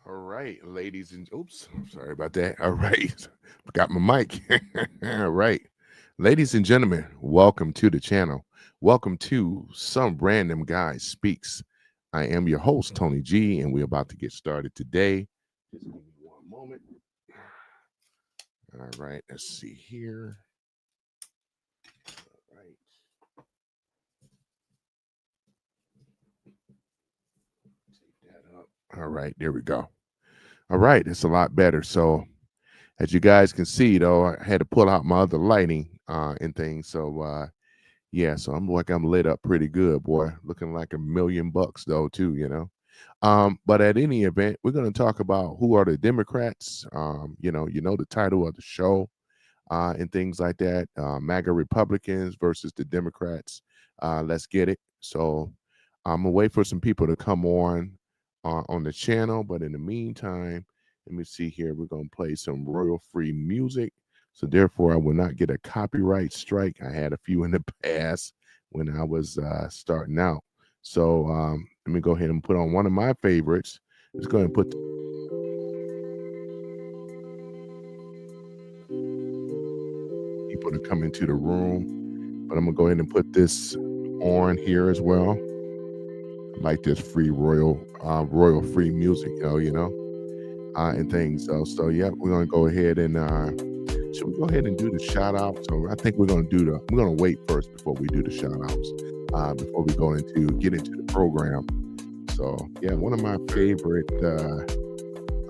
All right, ladies and oops, sorry about that. All right, forgot my mic. All right, ladies and gentlemen, welcome to the channel. Welcome to Some Random Guy Speaks. I am your host, Tony G, and we're about to get started today. Just give me one moment. All right, let's see here. All right. Take that up. All right, there we go. All right, it's a lot better. So as you guys can see, though, I had to pull out my other lighting and things. So yeah, so I'm lit up pretty good, boy. Looking like $1,000,000 though, too, you know. But at any event, we're gonna talk about who are the Democrats. You know the title of the show, and things like that. MAGA Republicans versus the Democrats. Let's get it. So I'm gonna wait for some people to come on the channel, but in the meantime, let me see here. We're gonna play some royal-free music, so therefore I will not get a copyright strike. I had a few in the past when I was starting out. So let me go ahead and put on one of my favorites. Let's go ahead and put people to come into the room, but I'm gonna go ahead and put this on here as well. I like this free royal free music, and things. So yeah, we're gonna go ahead and should we go ahead and do the shout out? So I think we're gonna wait first before we do the shout outs, before we get into the program. So yeah, one of my favorite, I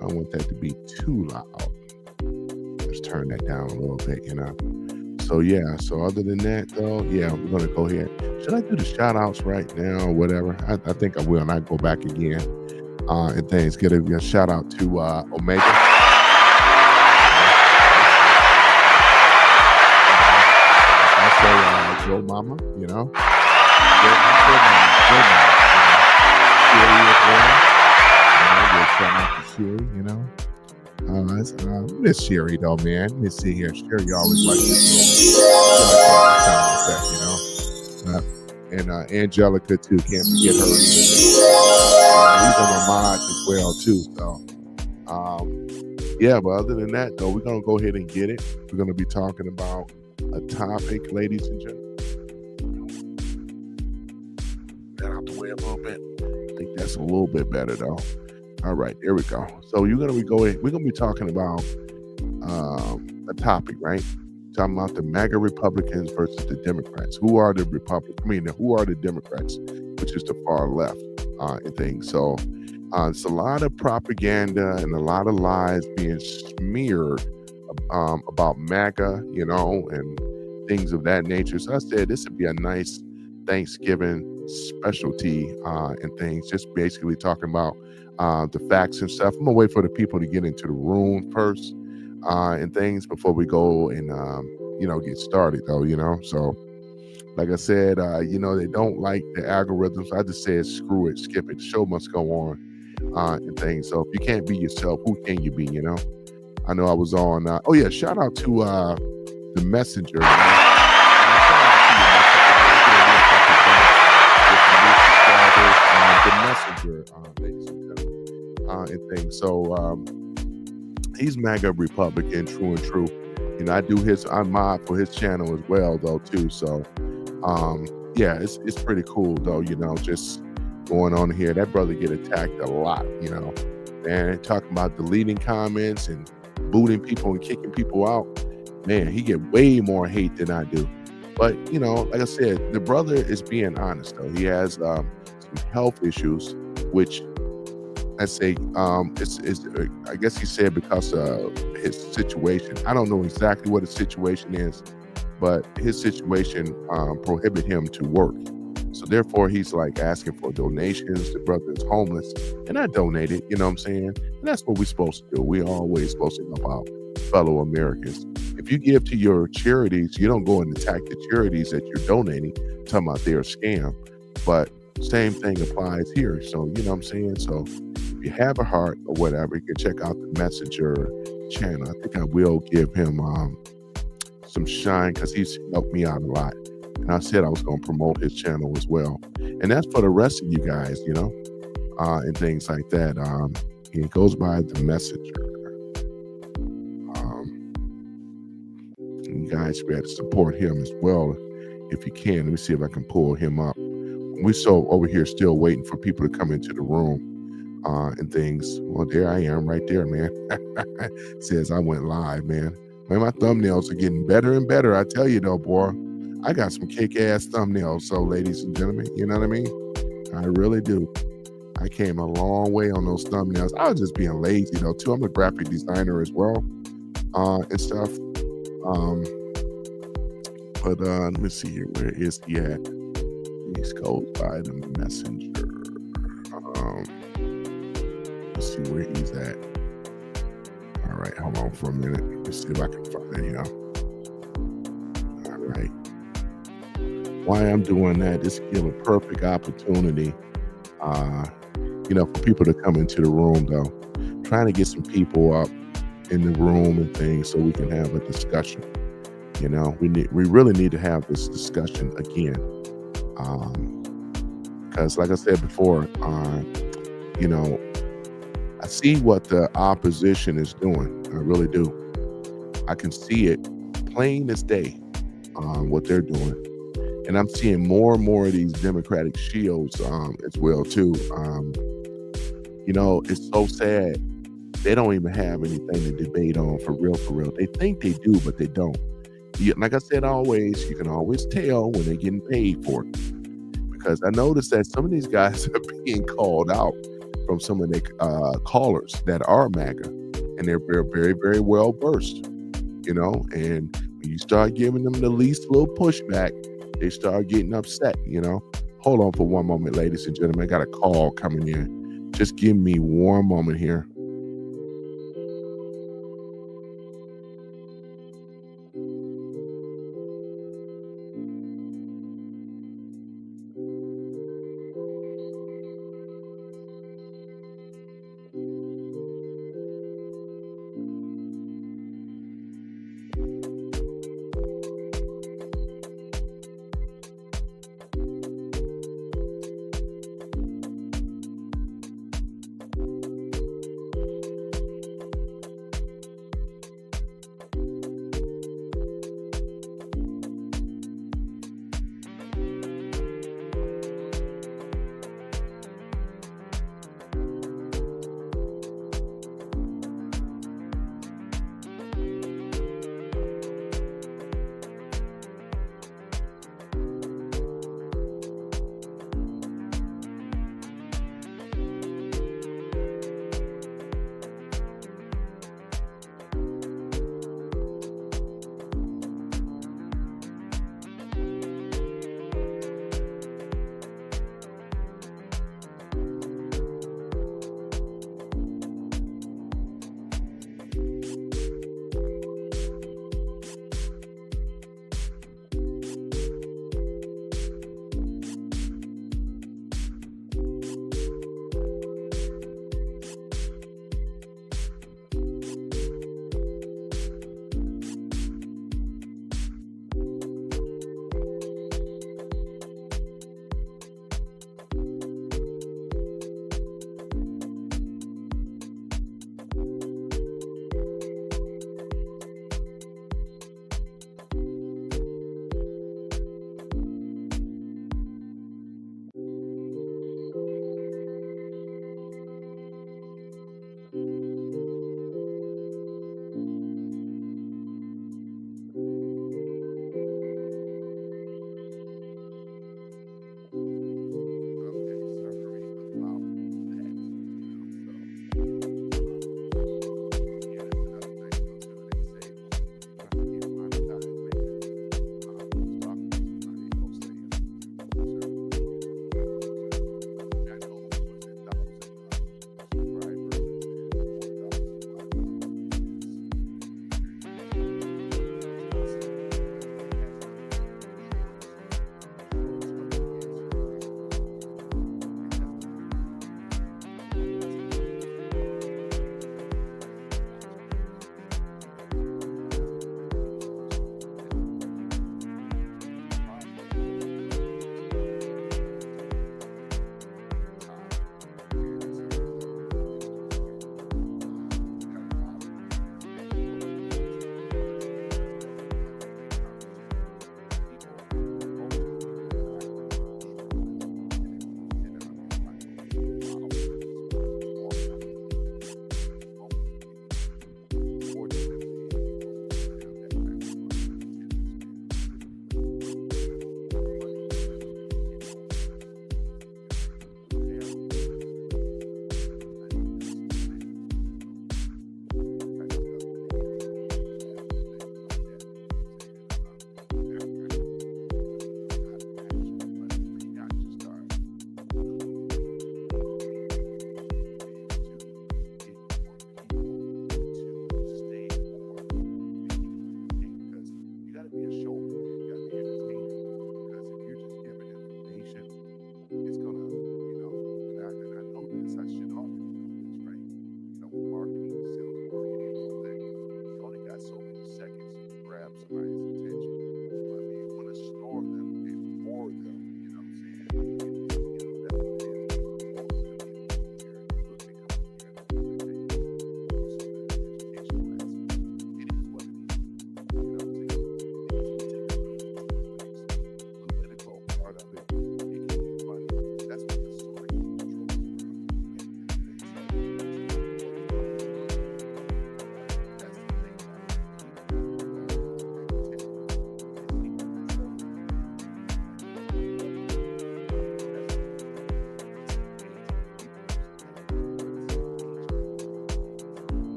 don't want that to be too loud. Let's turn that down a little bit, So yeah, so other than that though, yeah, we're gonna go ahead. Should I do the shout outs right now or whatever? I think I will, and I go back again and things. Get a shout out to Omega. Also, Joe Mama, Joe Mama, Sherry as well. Miss Sherry though, man. Let me see here. Sherry always like this and Angelica too. Can't forget her. These are my mods as well too. So, yeah. But other than that, though, we're gonna go ahead and get it. We're gonna be talking about a topic, ladies and gentlemen. Get out the way a little bit. I think that's a little bit better though. All right, there we go. So we're gonna be talking about a topic, right? Talking about the MAGA Republicans versus the Democrats. Who are the who are the Democrats, which is the far left, and things. So it's a lot of propaganda and a lot of lies being smeared about MAGA, and things of that nature. So I said this would be a nice Thanksgiving specialty and things. Just basically talking about the facts and stuff. I'm gonna wait for the people to get into the room first and things before we go and get started though. So like I said, they don't like the algorithms. I just said screw it, skip it. The show must go on and things. So if you can't be yourself, who can you be? I know I was on. Shout out to the messenger. The messenger, ladies and gentlemen, and things. So he's MAGA Republican, true and true. I'm mod for his channel as well, though, too. So yeah, it's pretty cool, though. Just going on here. That brother get attacked a lot, and talking about deleting comments and booting people and kicking people out. Man, he get way more hate than I do. But like I said, the brother is being honest, though. He has some health issues, which I say I guess he said because of his situation. I don't know exactly what his situation is, but his situation prohibit him to work. So therefore, he's like asking for donations. The brother is homeless, and I donated. You know what I'm saying? And that's what we're supposed to do. We're always supposed to help out fellow Americans. If you give to your charities, you don't go and attack the charities that you're donating, talking about they're a scam. But same thing applies here. So, you know what I'm saying? So if you have a heart or whatever, you can check out the Messenger channel. I think I will give him some shine because he's helped me out a lot. And I said I was going to promote his channel as well. And that's for the rest of you guys, and things like that. It goes by the messenger. You guys be able to support him as well if you can. Let me see if I can pull him up. We're so over here still waiting for people to come into the room and things. Well, there I am right there, man. Says I went live, man. Man, my thumbnails are getting better and better. I tell you though, boy, I got some kick-ass thumbnails. So, ladies and gentlemen, you know what I mean? I really do. I came a long way on those thumbnails. I was just being lazy though, too. I'm a graphic designer as well and stuff. But let me see here. Where is he at? He goes by the messenger. Let's see where he's at. All right, hold on for a minute. Let's see if I can find him. All right. Why I'm doing that, this give a perfect opportunity, for people to come into the room though. Trying to get some people up in the room and things so we can have a discussion. We really need to have this discussion again. Because like I said before, I see what the opposition is doing. I really do. I can see it plain as day, what they're doing. And I'm seeing more and more of these Democratic shields as well too. It's so sad. They don't even have anything to debate on for real, for real. They think they do, but they don't. Like I said, always, you can always tell when they're getting paid for it. Because I noticed that some of these guys are being called out from some of the callers that are MAGA. And they're very, very, very well versed, and when you start giving them the least little pushback, they start getting upset, Hold on for one moment, ladies and gentlemen. I got a call coming in. Just give me one moment here.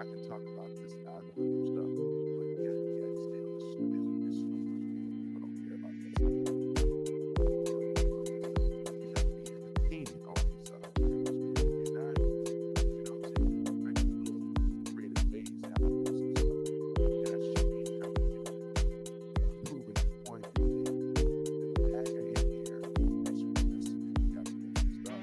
I can talk about this algorithm stuff, but yet still, it's so much people don't care about that stuff. You have to be entertaining on these algorithms, man. You're not, what I'm saying, like little creative ways after this and stuff. That should be proving the point that the hacker in here is listening to everything stuff.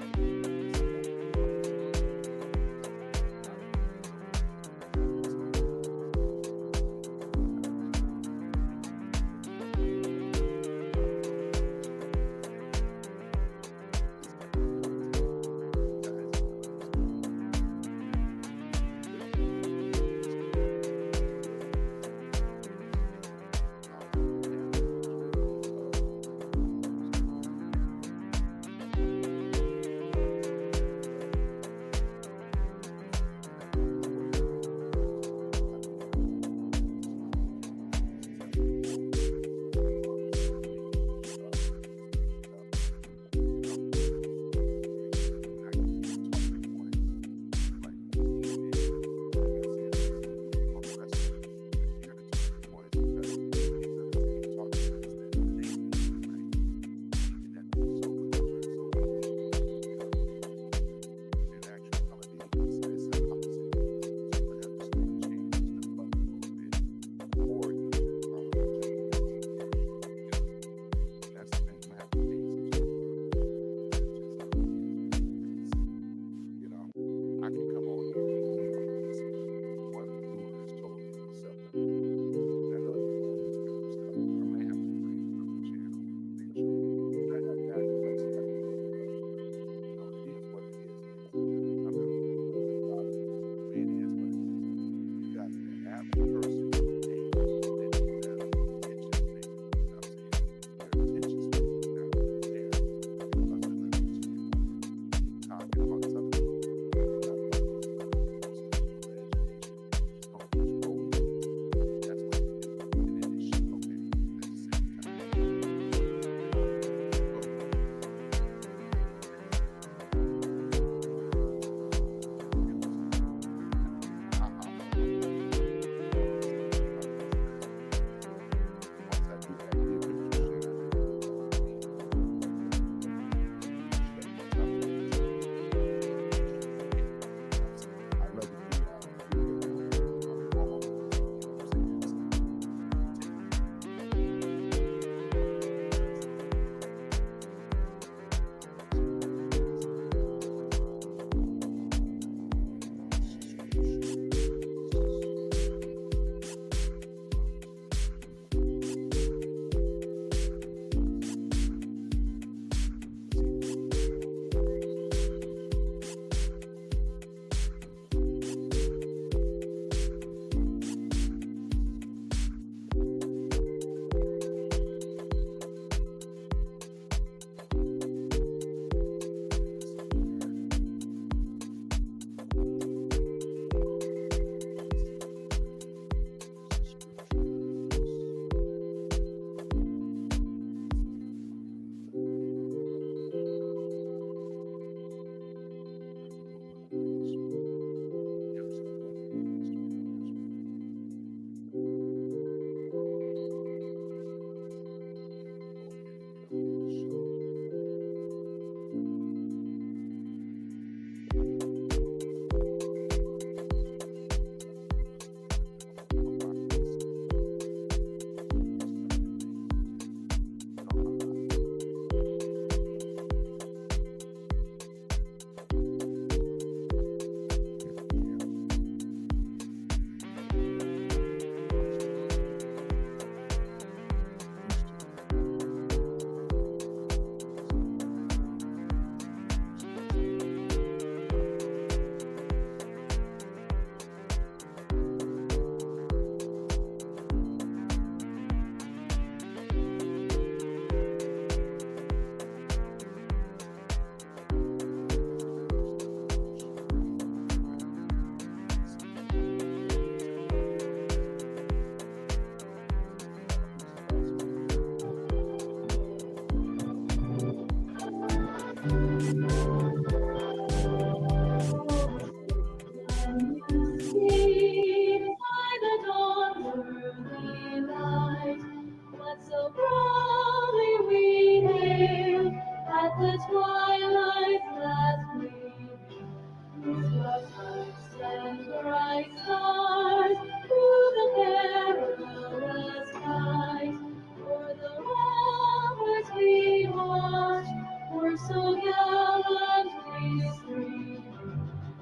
hearts and bright stars through the perilous skies. For the ramparts we watched were so gallantly streamed,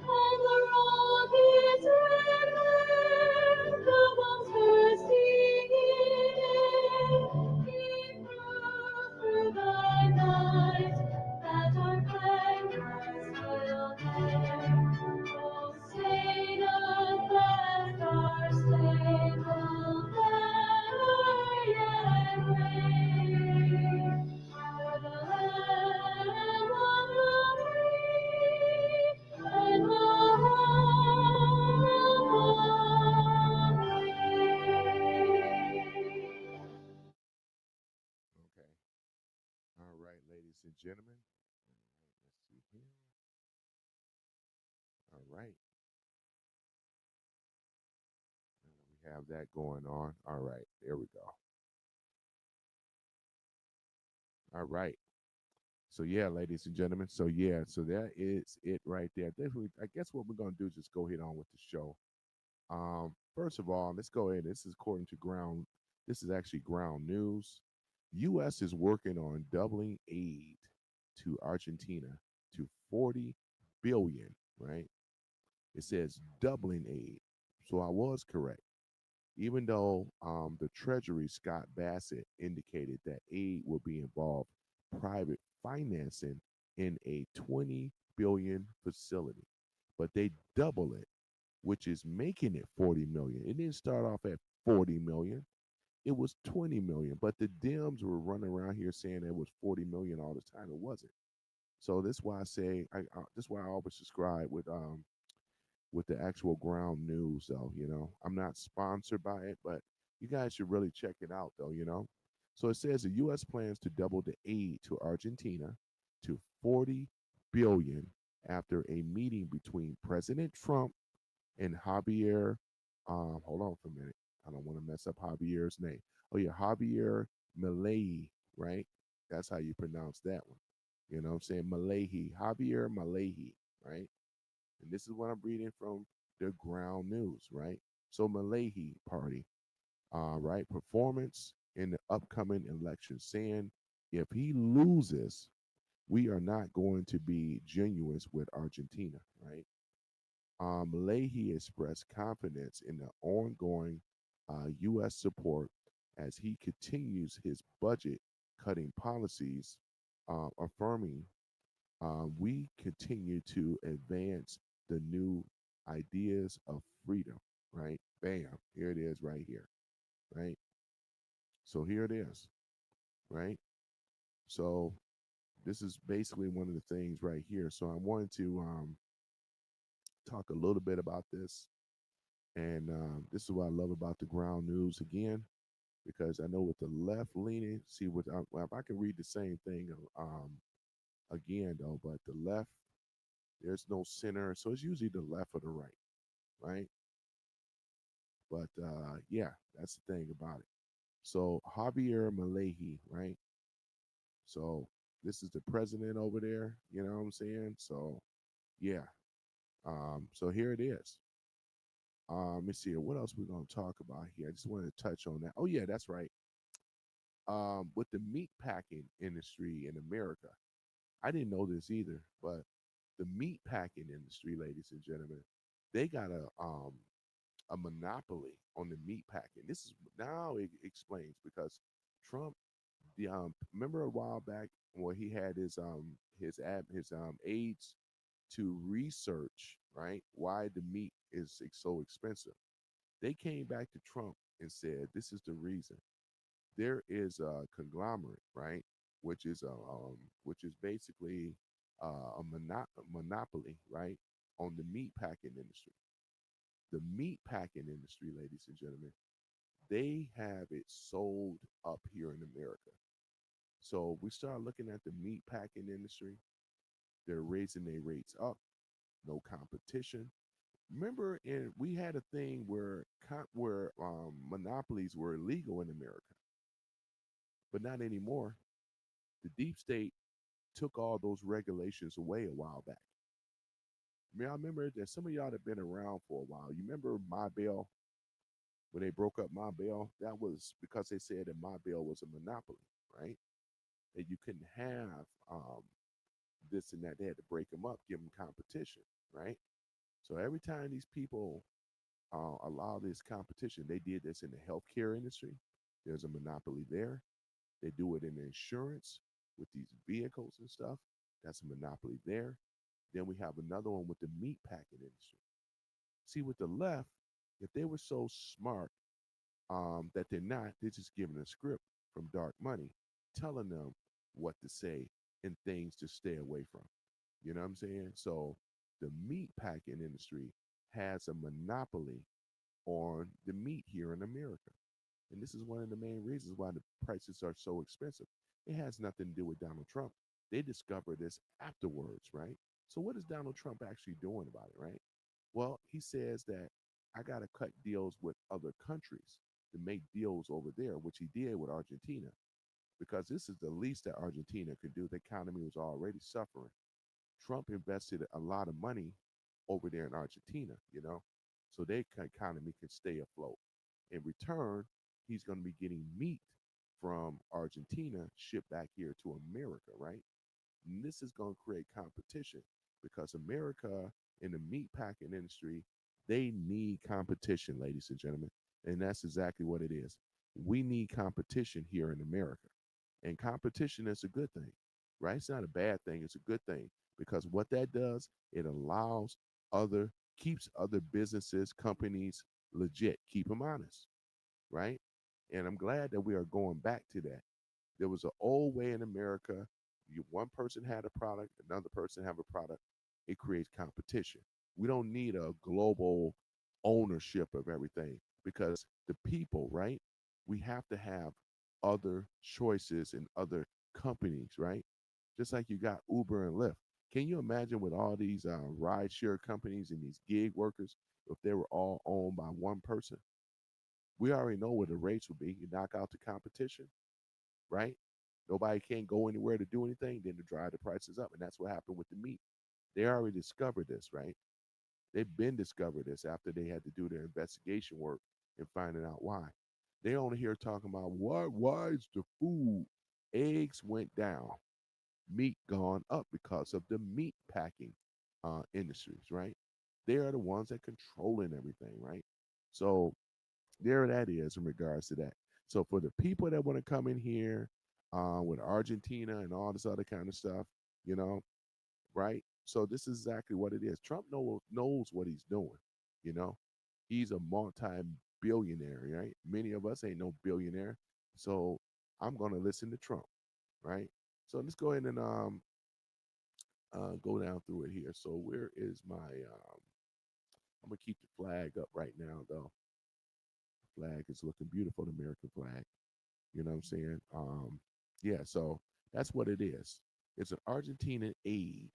and the rockets red glare, the bombs bursting in air, gave proof through the night that our flag was still there. Oh, say does that star-spangled banner yet wave for the land of the free and the home of the brave? Okay. All right, ladies and gentlemen. All right, let's see here. All right. We have that going on. All right. There we go. All right. So yeah, ladies and gentlemen. So yeah, so that is it right there. Definitely, I guess what we're gonna do is just go ahead on with the show. First of all, let's go ahead. This is according to Ground. This is actually Ground News. U.S. is working on doubling aid to Argentina to 40 billion. Right? It says doubling aid. So I was correct. Even though the Treasury Scott Bassett indicated that aid will be involved private financing in a 20 billion facility, but they double it, which is making it 40 million. It didn't start off at 40 million. It was 20 million, but the Dems were running around here saying it was 40 million all the time. It wasn't. So that's why I say that's why I always subscribe with the actual ground news, though. I'm not sponsored by it, but you guys should really check it out, though. So it says the U.S. plans to double the aid to Argentina to 40 billion after a meeting between President Trump and Javier. Hold on for a minute. I don't want to mess up Javier's name. Oh yeah, Javier Milei, right? That's how you pronounce that one. You know what I'm saying? Milei, Javier Milei, right? And this is what I'm reading from the ground news, right? So Malahi party, right? Performance in the upcoming election, saying if he loses, we are not going to be genuine with Argentina, right? Leahy expressed confidence in the ongoing U.S. support as he continues his budget cutting policies, affirming we continue to advance the new ideas of freedom, right? Bam, here it is right here, right? So here it is, right? So this is basically one of the things right here. So I wanted to talk a little bit about this. And this is what I love about the ground news again, because I know with the left leaning, see, well, if I can read the same thing again, though, but the left, there's no center. So it's usually the left or the right, right? But yeah, that's the thing about it. So Javier Milei, right? So this is the president over there. You know what I'm saying? So yeah. So here it is. Let me see here. What else we're gonna talk about here? I just wanted to touch on that. Oh yeah, that's right. With the meat packing industry in America, I didn't know this either, but the meat packing industry, ladies and gentlemen, they got a monopoly on the meat packing. This is now it explains because Trump, the remember a while back where he had his aides to research, right, why the meat is so expensive. They came back to Trump and said this is the reason. There is a conglomerate, right, which is basically a monopoly, right, on the meat packing industry. The meat packing industry, ladies and gentlemen, they have it sold up here in America. So we start looking at the meat packing industry. They're raising their rates up. No competition. Remember, we had a thing where monopolies were illegal in America, but not anymore. The deep state took all those regulations away a while back. I mean, I remember that some of y'all that been around for a while. You remember My Bell when they broke up My Bell? That was because they said that My Bell was a monopoly, right? That you couldn't have this and that. They had to break them up, give them competition, right? So every time these people allow this competition, they did this in the healthcare industry. There's a monopoly there. They do it in insurance with these vehicles and stuff. That's a monopoly there. Then we have another one with the meat packing industry. See, with the left, if they were so smart that they're not, they're just giving a script from Dark Money, telling them what to say and things to stay away from. You know what I'm saying? So the meat packing industry has a monopoly on the meat here in America. And this is one of the main reasons why the prices are so expensive. It has nothing to do with Donald Trump. They discovered this afterwards, right? So what is Donald Trump actually doing about it, right? Well, he says that I got to cut deals with other countries to make deals over there, which he did with Argentina, because this is the least that Argentina could do. The economy was already suffering. Trump invested a lot of money over there in Argentina, so their economy can stay afloat. In return, he's going to be getting meat from Argentina shipped back here to America, right? And this is going to create competition because America in the meat packing industry, they need competition, ladies and gentlemen. And that's exactly what it is. We need competition here in America. And competition is a good thing, right? It's not a bad thing, it's a good thing because what that does, it allows other, keeps other businesses, companies legit, keep them honest, right? And I'm glad that we are going back to that. There was an old way in America. One person had a product, another person have a product. It creates competition. We don't need a global ownership of everything because the people, right? We have to have other choices and other companies, right? Just like you got Uber and Lyft. Can you imagine with all these rideshare companies and these gig workers if they were all owned by one person? We already know what the rates would be. You knock out the competition, right? Nobody can go anywhere to do anything, then to drive the prices up. And that's what happened with the meat. They already discovered this, right? They've been discovered this after they had to do their investigation work and finding out why. They only here talking about why is the food? Eggs went down, meat gone up because of the meat packing industries, right? They are the ones that controlling everything, right? So there that is in regards to that. So for the people that want to come in here with Argentina and all this other kind of stuff, you know, right? So this is exactly what it is. Trump knows what he's doing. You know, he's a multi-billionaire, right? Many of us ain't no billionaire, so I'm gonna listen to Trump, right? So let's go ahead and go down through it here. So where is my? I'm gonna keep the flag up right now, though. The flag is looking beautiful, the American flag. You know what I'm saying? Yeah. So that's what it is. It's an Argentinian aid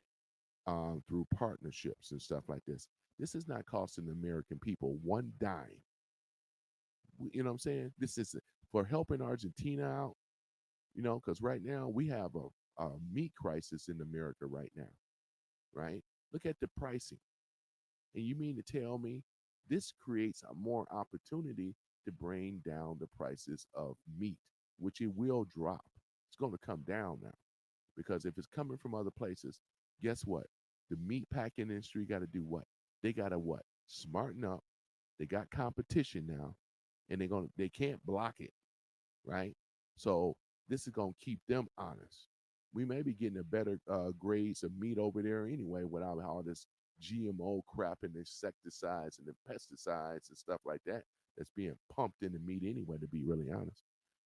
through partnerships and stuff like this. This is not costing the American people one dime. You know what I'm saying? This is for helping Argentina out, because right now we have a meat crisis in America right now, right? Look at the pricing. And you mean to tell me this creates a more opportunity to bring down the prices of meat, which it will drop. It's going to come down now because if it's coming from other places, guess what? The meat packing industry got to do what? They got to what? Smarten up. They got competition now, and they can't block it, right? So this is gonna keep them honest. We may be getting a better grades of meat over there anyway without all this GMO crap and insecticides and the pesticides and stuff like that that's being pumped in the meat anyway, to be really honest.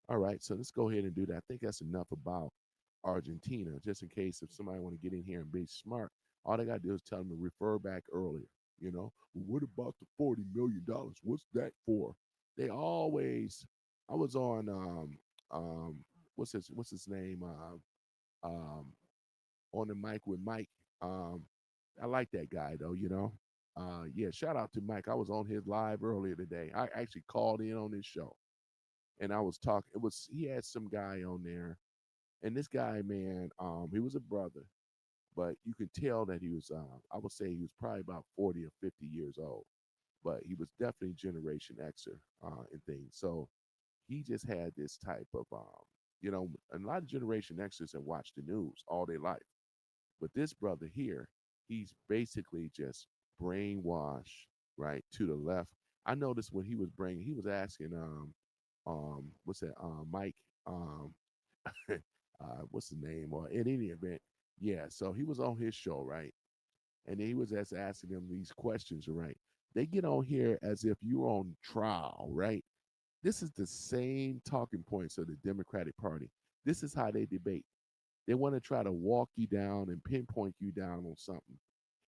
All right, so let's go ahead and do that. I think that's enough about Argentina, just in case if somebody want to get in here and be smart, all they got to do is tell them to refer back earlier. Well, what about the $40 million? What's that for? They always. I was on what's his name on the mic with Mike. Um, I like that guy though. Yeah. Shout out to Mike. I was on his live earlier today. I actually called in on his show, and I was talking. He had some guy on there, and this guy, man, he was a brother, but you can tell that he was, I would say he was probably about 40 or 50 years old, but he was definitely Generation Xer and things. So he just had this type of, a lot of Generation Xers have watched the news all their life. But this brother here, he's basically just brainwashed, right, to the left. I noticed when he was asking, what's that, Mike, um, what's his name, or in any event, yeah. So he was on his show, right, and then he was just asking them these questions, right. They get on here as if you're on trial, right. This is the same talking points of the Democratic Party. This is how they debate. They want to try to walk you down and pinpoint you down on something,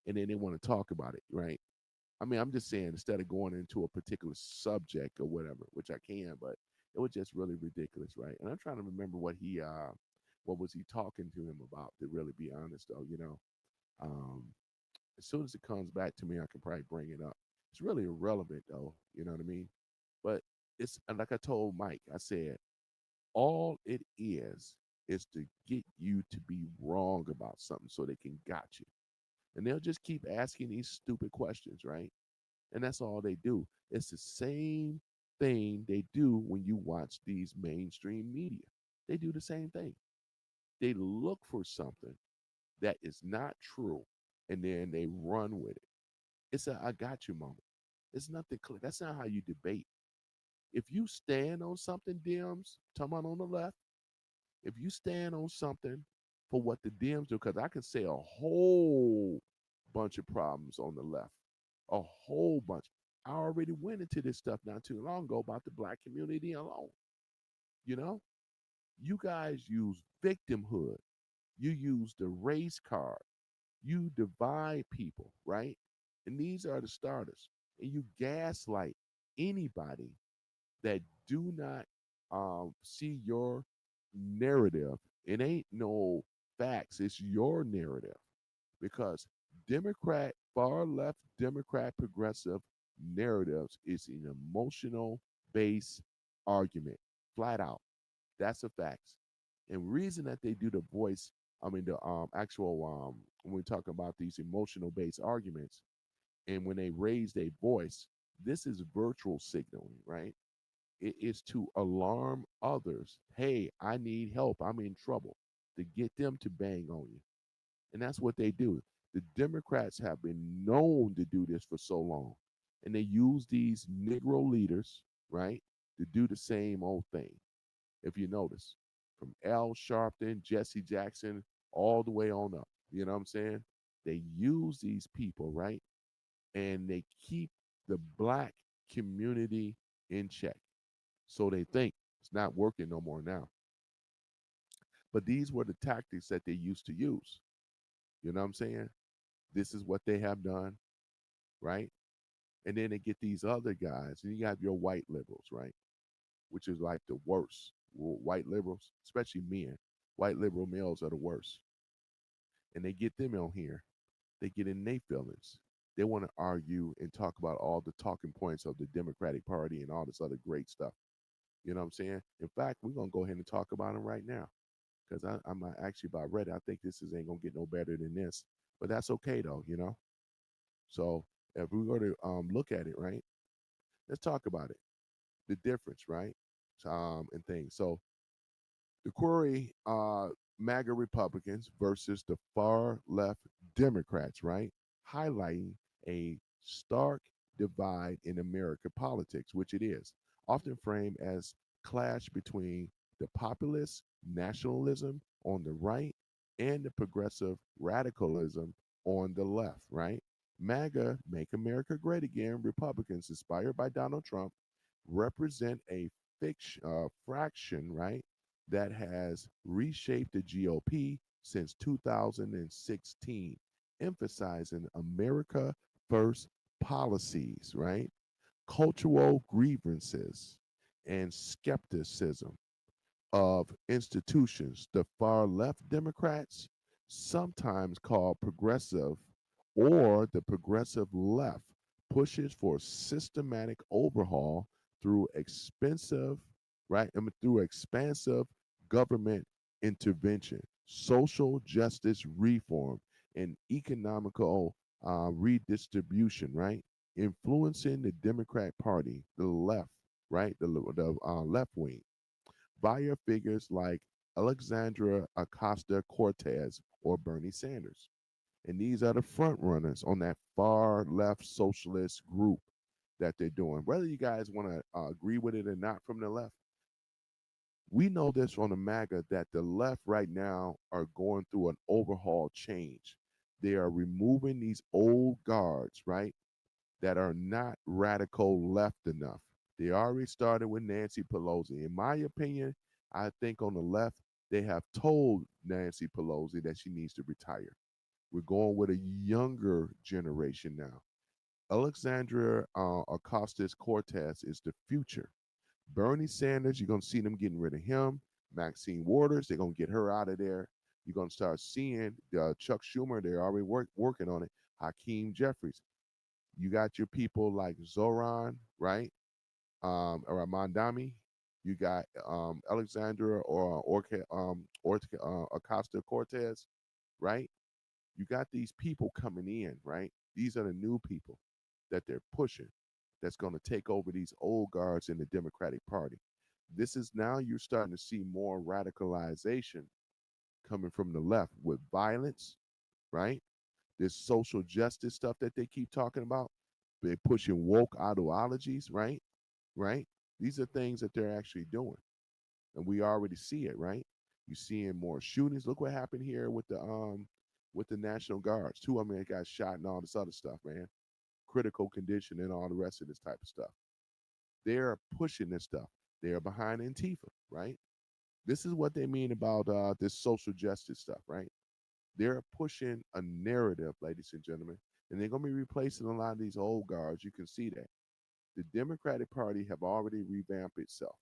and then they want to talk about it, right? I mean, I'm just saying instead of going into a particular subject or whatever, which I can, but it was just really ridiculous, right? And I'm trying to remember what was he talking to him about? To really be honest, though. Um, as soon as it comes back to me, I can probably bring it up. It's really irrelevant, though. You know what I mean? But it's like I told Mike. I said all it is to get you to be wrong about something so they can got you. And they'll just keep asking these stupid questions, right? And that's all they do. It's the same thing they do when you watch these mainstream media. They do the same thing. They look for something that is not true and then they run with it. It's a I got you moment. It's nothing clear. That's not how you debate. If you stand on something, Dems, talking about on the left, if you stand on something for what the Dems do, because I can say a whole bunch of problems on the left, a whole bunch. I already went into this stuff not too long ago about the black community alone. You know, you guys use victimhood, you use the race card, you divide people, right? And these are the starters. And you gaslight anybody that do not see your narrative. It ain't no facts, it's your narrative. Because Democrat, far left Democrat progressive narratives is an emotional based argument, flat out. That's a fact. And reason that they do the voice, I mean the actual when we talk about these emotional based arguments and when they raise their voice, this is virtual signaling, right? It is to alarm others. Hey, I need help. I'm in trouble. To get them to bang on you. And that's what they do. The Democrats have been known to do this for so long. And they use these Negro leaders, right, to do the same old thing. If you notice, from Al Sharpton, Jesse Jackson, all the way on up. You know what I'm saying? They use these people, right? And they keep the black community in check. So they think it's not working no more now. But these were the tactics that they used to use. You know what I'm saying? This is what they have done, right? And then they get these other guys, and you have your white liberals, right? Which is like the worst. White liberals, especially men, white liberal males are the worst. And they get them on here. They get in their feelings. They want to argue and talk about all the talking points of the Democratic Party and all this other great stuff. You know what I'm saying? In fact, we're gonna go ahead and talk about them right now because I'm not actually about ready. I think this is ain't gonna get no better than this, but that's okay though, you know. So if we were to look at it, right, let's talk about it, the difference, right, and things. So the query, MAGA Republicans versus the far left Democrats, right, highlighting a stark divide in American politics, which it is, often framed as clash between the populist nationalism on the right and the progressive radicalism on the left, right? MAGA, Make America Great Again, Republicans, inspired by Donald Trump, represent a fraction, right, that has reshaped the GOP since 2016, emphasizing America First policies, right? Cultural grievances and skepticism of institutions. The far left Democrats, sometimes called progressive, or the progressive left, pushes for systematic overhaul through expensive, right? I mean, through expansive government intervention, social justice reform, and economical redistribution, right? Influencing the Democrat Party, the left, right? The left wing via figures like Alexandra Acosta Cortez or Bernie Sanders. And these are the front runners on that far left socialist group that they're doing. Whether you guys want to agree with it or not from the left, we know this on the MAGA that the left right now are going through an overhaul change. They are removing these old guards, right, that are not radical left enough. They already started with Nancy Pelosi. In my opinion, I think on the left, they have told Nancy Pelosi that she needs to retire. We're going with a younger generation now. Alexandria Ocasio Cortez is the future. Bernie Sanders, you're going to see them getting rid of him. Maxine Waters, they're going to get her out of there. You're going to start seeing Chuck Schumer, they're already working on it. Hakeem Jeffries. You got your people like Zoran, right? Or Mandami. You got Alexandra or Acosta Cortez, right? You got these people coming in, right? These are the new people that they're pushing that's going to take over these old guards in the Democratic Party. This is now you're starting to see more radicalization coming from the left with violence, right? This social justice stuff that they keep talking about. They're pushing woke ideologies, right? Right? These are things that they're actually doing. And we already see it, right? You're seeing more shootings. Look what happened here with the National Guards. Two of them got shot and all this other stuff, man. Critical condition and all the rest of this type of stuff. They're pushing this stuff. They're behind Antifa, right? This is what they mean about this social justice stuff, right? They're pushing a narrative, ladies and gentlemen, and they're going to be replacing a lot of these old guards. You can see that. The Democratic Party have already revamped itself.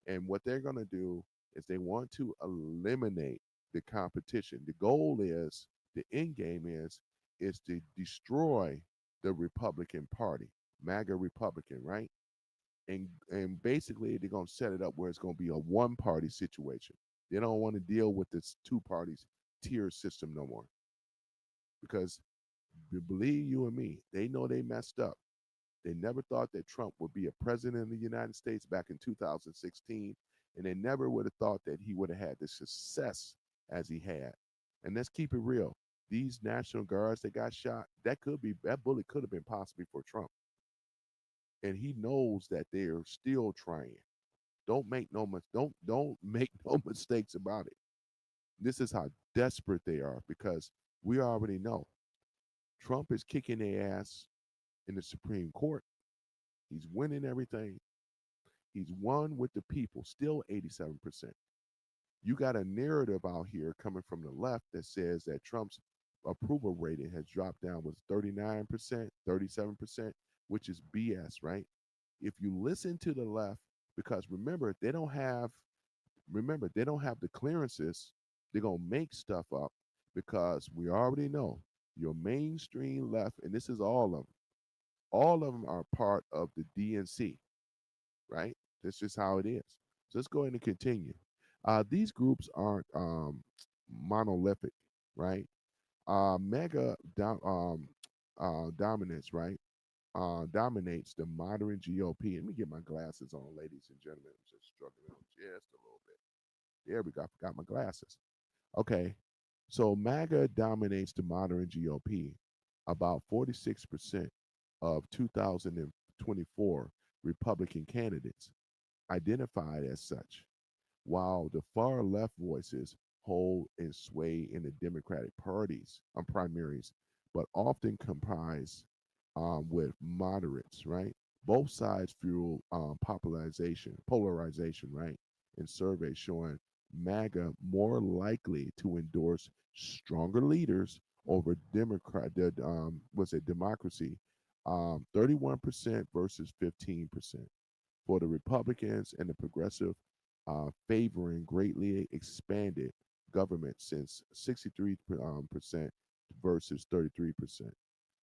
And what they're going to do is they want to eliminate the competition. The goal is, the end game is to destroy the Republican Party, MAGA Republican, right? And basically they're going to set it up where it's going to be a one party situation. They don't want to deal with this two parties tier system no more because believe you and me, they know they messed up. They never thought that Trump would be a president of the United States back in 2016, and they never would have thought that he would have had the success as he had. And let's keep it real. These National Guards that got shot, that bullet could have been possibly for Trump. And he knows that they're still trying. Don't make no mistakes about it. This is how desperate they are because we already know Trump is kicking their ass in the Supreme Court. He's winning everything. He's won with the people, still 87%. You got a narrative out here coming from the left that says that Trump's approval rating has dropped down was 39%, 37%, which is BS, right? If you listen to the left, because remember, they don't have the clearances. They're gonna make stuff up because we already know your mainstream left, and this is all of them. All of them are part of the DNC, right? That's just how it is. So let's go ahead and continue. These groups aren't monolithic, right? Mega dominance, right? Dominates the modern GOP. Let me get my glasses on, ladies and gentlemen. I'm just struggling just a little bit. There we go. I forgot my glasses. Okay. So MAGA dominates the modern GOP. About 46% of 2024 Republican candidates identified as such, while the far left voices hold and sway in the Democratic parties primaries, but often comprise with moderates, right? Both sides fuel polarization, right? In surveys showing MAGA more likely to endorse stronger leaders over democracy, 31% versus 15% for the Republicans and the progressive favoring greatly expanded government since 63% versus 33%.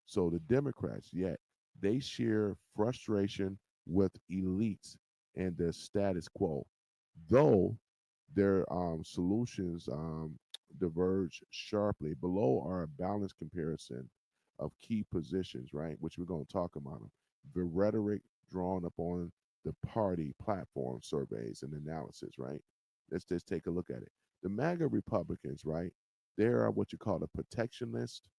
So the Democrats, yet, they share frustration with elites and the status quo, though their solutions diverge sharply. Below are a balanced comparison of key positions, right? Which we're going to talk about them. The rhetoric drawn upon the party platform surveys and analysis, right? Let's just take a look at it. The MAGA Republicans, right? They are what you call a protectionist,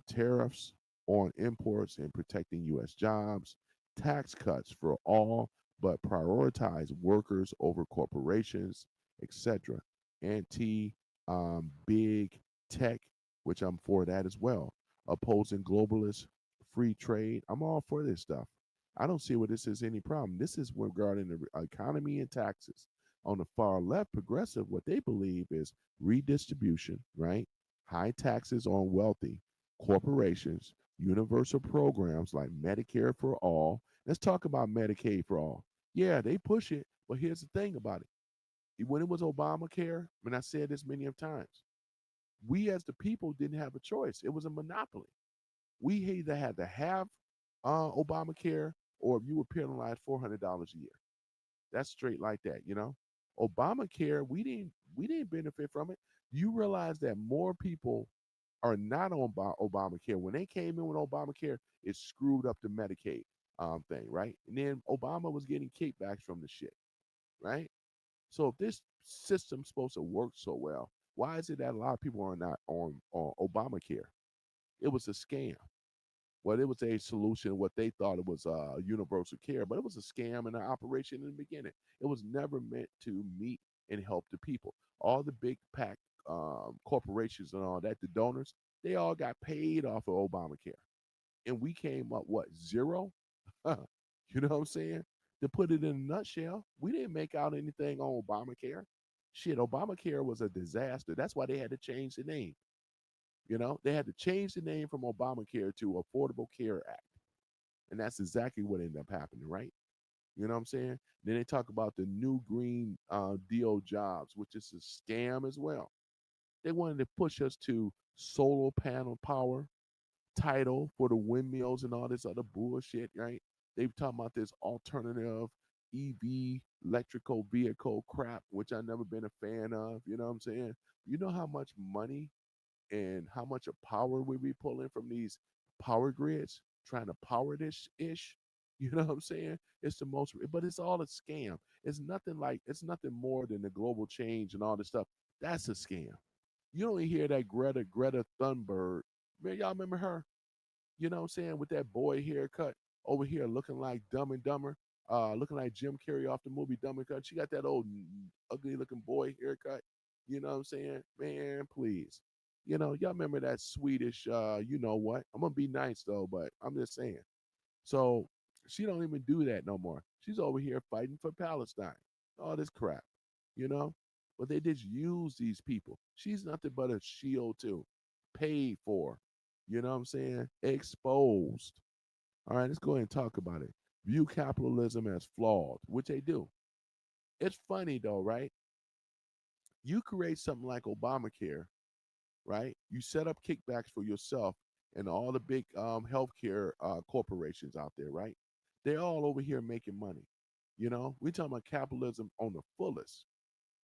tariffs on imports and protecting U.S. jobs, tax cuts for all, but prioritize workers over corporations, etc. Anti big tech, which I'm for that as well. Opposing globalist free trade. I'm all for this stuff. I don't see where this is any problem. This is regarding the economy and taxes. On the far left, progressive, what they believe is redistribution, right? High taxes on wealthy corporations, universal programs like Medicare for all. Let's talk about Medicaid for all. Yeah, they push it, but here's the thing about it. When it was Obamacare, and I said this many of times, we as the people didn't have a choice. It was a monopoly. We either had to have Obamacare or if you were penalized $400 a year. That's straight like that. Obamacare, we didn't benefit from it. You realize that more people are not on Obamacare. When they came in with Obamacare, it screwed up the Medicaid thing, right? And then Obama was getting kickbacks from the shit, right? So if this system's supposed to work so well, why is it that a lot of people are not on Obamacare? It was a scam. Well, it was a solution. What they thought it was universal care, but it was a scam and an operation in the beginning. It was never meant to meet and help the people. All the big pack corporations and all that, the donors, they all got paid off of Obamacare, and we came up what zero? You know what I'm saying? To put it in a nutshell, we didn't make out anything on Obamacare. Shit, Obamacare was a disaster. That's why they had to change the name. They had to change the name from Obamacare to Affordable Care Act. And that's exactly what ended up happening, right? You know what I'm saying? Then they talk about the new green deal jobs, which is a scam as well. They wanted to push us to solar panel power, title for the windmills and all this other bullshit, right? They were talking about this alternative EV electrical vehicle crap, which I've never been a fan of. You know what I'm saying? You know how much money and how much of power we be pulling from these power grids trying to power this ish. You know what I'm saying? It's the most, but it's all a scam. It's nothing more than the global change and all this stuff. That's a scam. You don't hear that Greta Thunberg. Man, y'all remember her? You know what I'm saying? With that boy haircut over here looking like Dumb and Dumber, looking like Jim Carrey off the movie Dumb and Dumber. She got that old ugly looking boy haircut. You know what I'm saying? Man, please. Y'all remember that Swedish, you know what? I'm gonna be nice though, but I'm just saying. So she don't even do that no more. She's over here fighting for Palestine. All this crap, you know? But they just use these people. She's nothing but a shield too. Paid for. You know what I'm saying? Exposed. All right, let's go ahead and talk about it. View capitalism as flawed, which they do. It's funny though, right? You create something like Obamacare, right? You set up kickbacks for yourself and all the big healthcare corporations out there, right? They're all over here making money. We're talking about capitalism on the fullest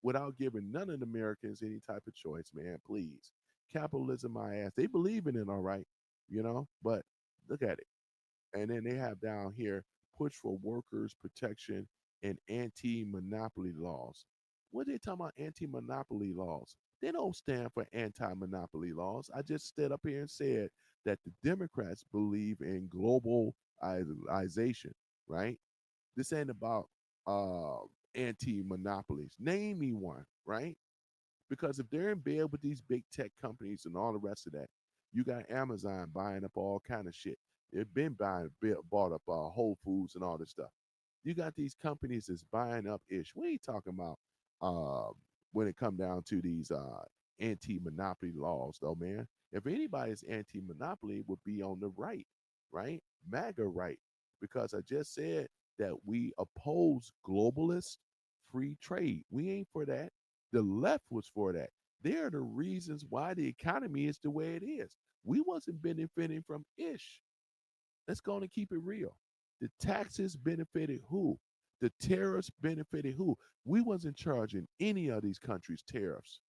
without giving none of the Americans any type of choice, man. Please. Capitalism, my ass. They believe in it, all right, but look at it. And then they have down here push for workers' protection and anti-monopoly laws. What are they talking about anti-monopoly laws? They don't stand for anti-monopoly laws. I just stood up here and said that the Democrats believe in globalization, right? This ain't about uh, anti-monopolies. Name me one, right? Because if they're in bed with these big tech companies and all the rest of that, you got Amazon buying up all kind of shit. They've been bought up Whole Foods and all this stuff. You got these companies that's buying up ish. We ain't talking about uh, when it come down to these anti-monopoly laws, though, man. If anybody's anti-monopoly, would be on the right? MAGA right, because I just said that we oppose globalist free trade. We ain't for that. The left was for that. They're the reasons why the economy is the way it is. We wasn't benefiting from ish. Let's go on and keep it real. The taxes benefited who? The tariffs benefited who? We wasn't charging any of these countries tariffs.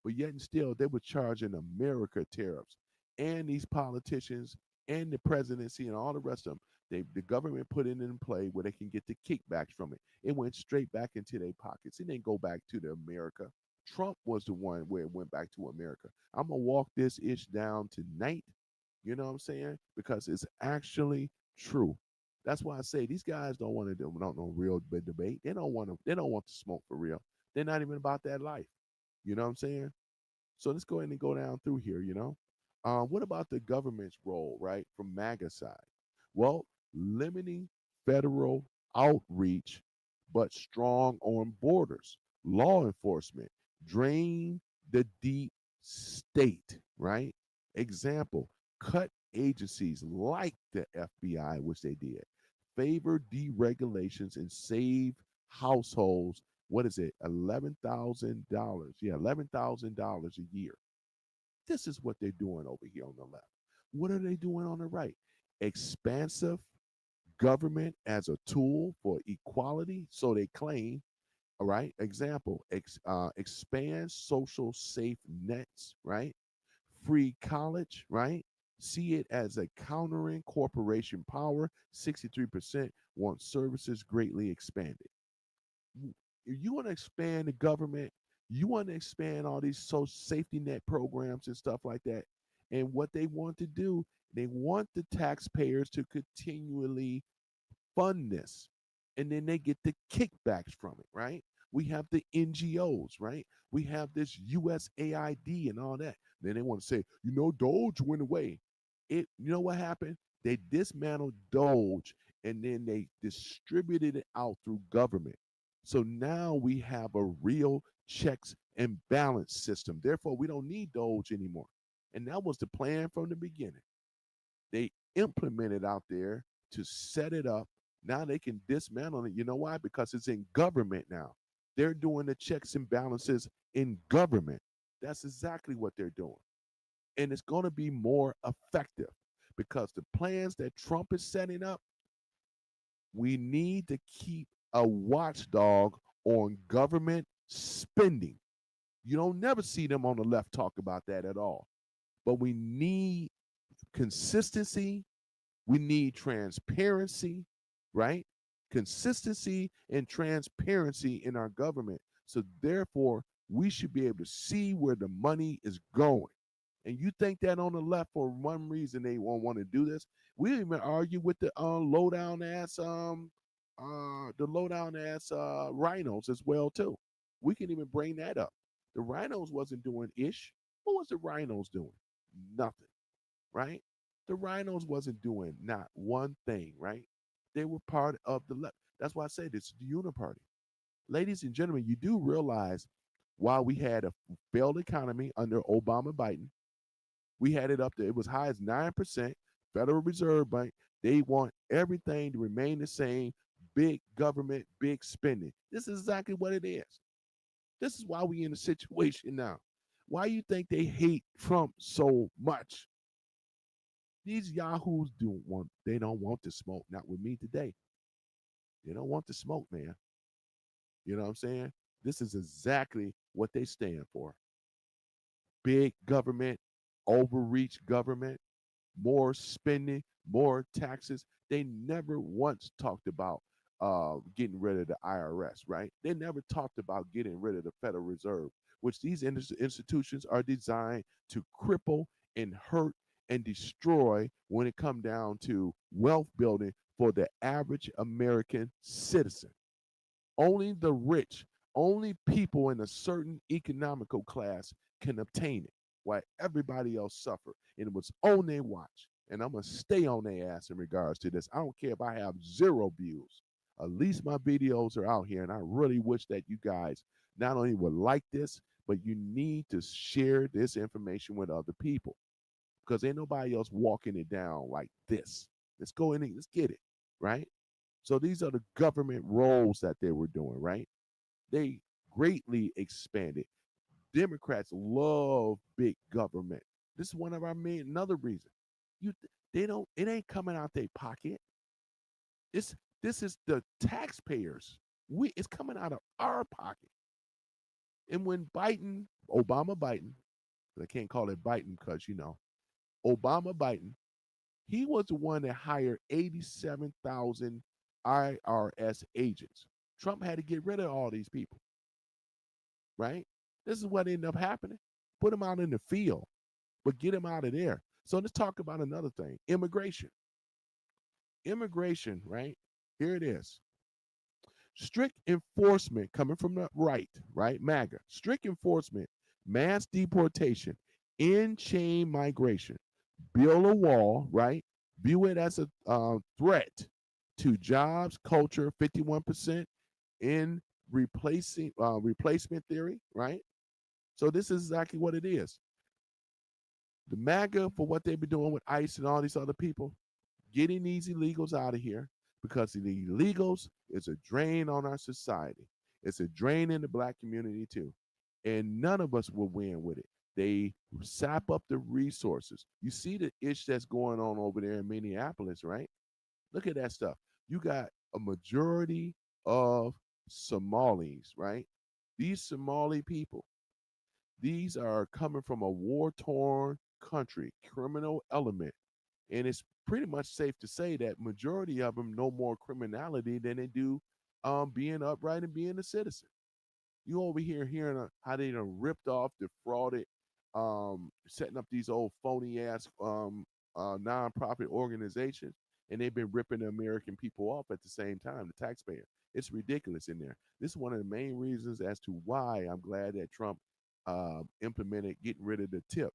but yet and still they were charging America tariffs, and these politicians and the presidency and all the rest of them. The government put it in play where they can get the kickbacks from it. It went straight back into their pockets. It didn't go back to the America. Trump was the one where it went back to America. I'm gonna walk this ish down tonight. You know what I'm saying? Because it's actually true. That's why I say these guys don't want to do don't know real big debate. They don't want to. They don't want to smoke for real. They're not even about that life. You know what I'm saying? So let's go ahead and go down through here. What about the government's role, right, from MAGA side? Well, limiting federal outreach, but strong on borders, law enforcement, drain the deep state, right? Example, cut agencies like the FBI, which they did, favor deregulations and save households. What is it? $11,000. Yeah, $11,000 a year. This is what they're doing over here on the left. What are they doing on the right? Expansive government as a tool for equality. So they claim, all right? Example, expand social safe nets, right? Free college, right? See it as a countering corporation power. 63% want services greatly expanded. If you want to expand the government, you want to expand all these social safety net programs and stuff like that. And what they want to do, they want the taxpayers to continually fund this. And then they get the kickbacks from it, right? We have the NGOs, right? We have this USAID and all that. Then they want to say, Doge went away. You know what happened? They dismantled Doge and then they distributed it out through government. So now we have a real checks and balance system. Therefore, we don't need Doge anymore. And that was the plan from the beginning. They implemented out there to set it up. Now they can dismantle it. You know why? Because it's in government now. They're doing the checks and balances in government. That's exactly what they're doing. And it's going to be more effective because the plans that Trump is setting up, we need to keep a watchdog on government spending. You don't never see them on the left talk about that at all. But we need consistency. We need transparency, right? Consistency and transparency in our government. So therefore, we should be able to see where the money is going. And you think that on the left for one reason they won't want to do this? We even argue with the low down ass rhinos as well too. We can even bring that up. The rhinos wasn't doing ish. What was the rhinos doing? Nothing, right? The rhinos wasn't doing not one thing, right? They were part of the left. That's why I said it's the uniparty. Ladies and gentlemen, you do realize while we had a failed economy under Obama Biden, we had it up there. It was high as 9%. Federal Reserve Bank, they want everything to remain the same. Big government, big spending. This is exactly what it is. This is why we in a situation now. Why you think they hate Trump so much? These yahoos they don't want to smoke. Not with me today. They don't want to smoke, man. You know what I'm saying? This is exactly what they stand for. Big government, overreach government, more spending, more taxes. They never once talked about getting rid of the IRS, right? They never talked about getting rid of the Federal Reserve, which these institutions are designed to cripple and hurt and destroy when it comes down to wealth building for the average American citizen. Only the rich, only people in a certain economical class can obtain it, while everybody else suffer. And it was on their watch. And I'm gonna stay on their ass in regards to this. I don't care if I have 0 views. At least my videos are out here, and I really wish that you guys not only would like this, but you need to share this information with other people because ain't nobody else walking it down like this. Let's go in and let's get it, right? So these are the government roles that they were doing, right? They greatly expanded. Democrats love big government. This is one of our main another reason. You they don't it ain't coming out their pocket. This is the taxpayers. It's coming out of our pocket. And when Obama Biden, I can't call it Biden because, Obama Biden, he was the one that hired 87,000 IRS agents. Trump had to get rid of all these people, right? This is what ended up happening. Put them out in the field, but get them out of there. So let's talk about another thing, immigration. Immigration, right? Here it is. Strict enforcement coming from the right? MAGA. Strict enforcement, mass deportation, in chain migration, build a wall, right? View it as a threat to jobs, culture, 51% in replacement theory, right? So this is exactly what it is. The MAGA, for what they've been doing with ICE and all these other people, getting these illegals out of here because the illegals is a drain on our society. It's a drain in the black community too. And none of us will win with it. They sap up the resources. You see the ish that's going on over there in Minneapolis, right? Look at that stuff. You got a majority of Somalis, right? These Somali people, these are coming from a war torn country, criminal element. And it's pretty much safe to say that majority of them know more criminality than they do being upright and being a citizen. You over here hearing how they done ripped off, defrauded, setting up these old phony ass nonprofit organizations, and they've been ripping the American people off at the same time, the taxpayer. It's ridiculous in there. This is one of the main reasons as to why I'm glad that Trump implemented getting rid of the tip,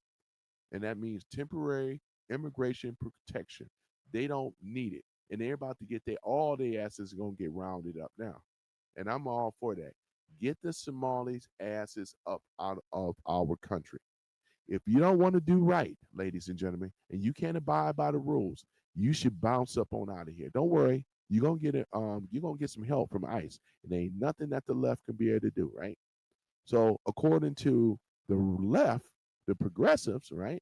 and that means temporary immigration protection. They don't need it, and they're about to get all their asses are gonna get rounded up now, and I'm all for that. Get the Somalis' asses up out of our country. If you don't want to do right, ladies and gentlemen, and you can't abide by the rules, you should bounce up on out of here. Don't worry, you're gonna get it. You're gonna get some help from ICE. And there ain't nothing that the left can be able to do, right? So, according to the left, the progressives, right?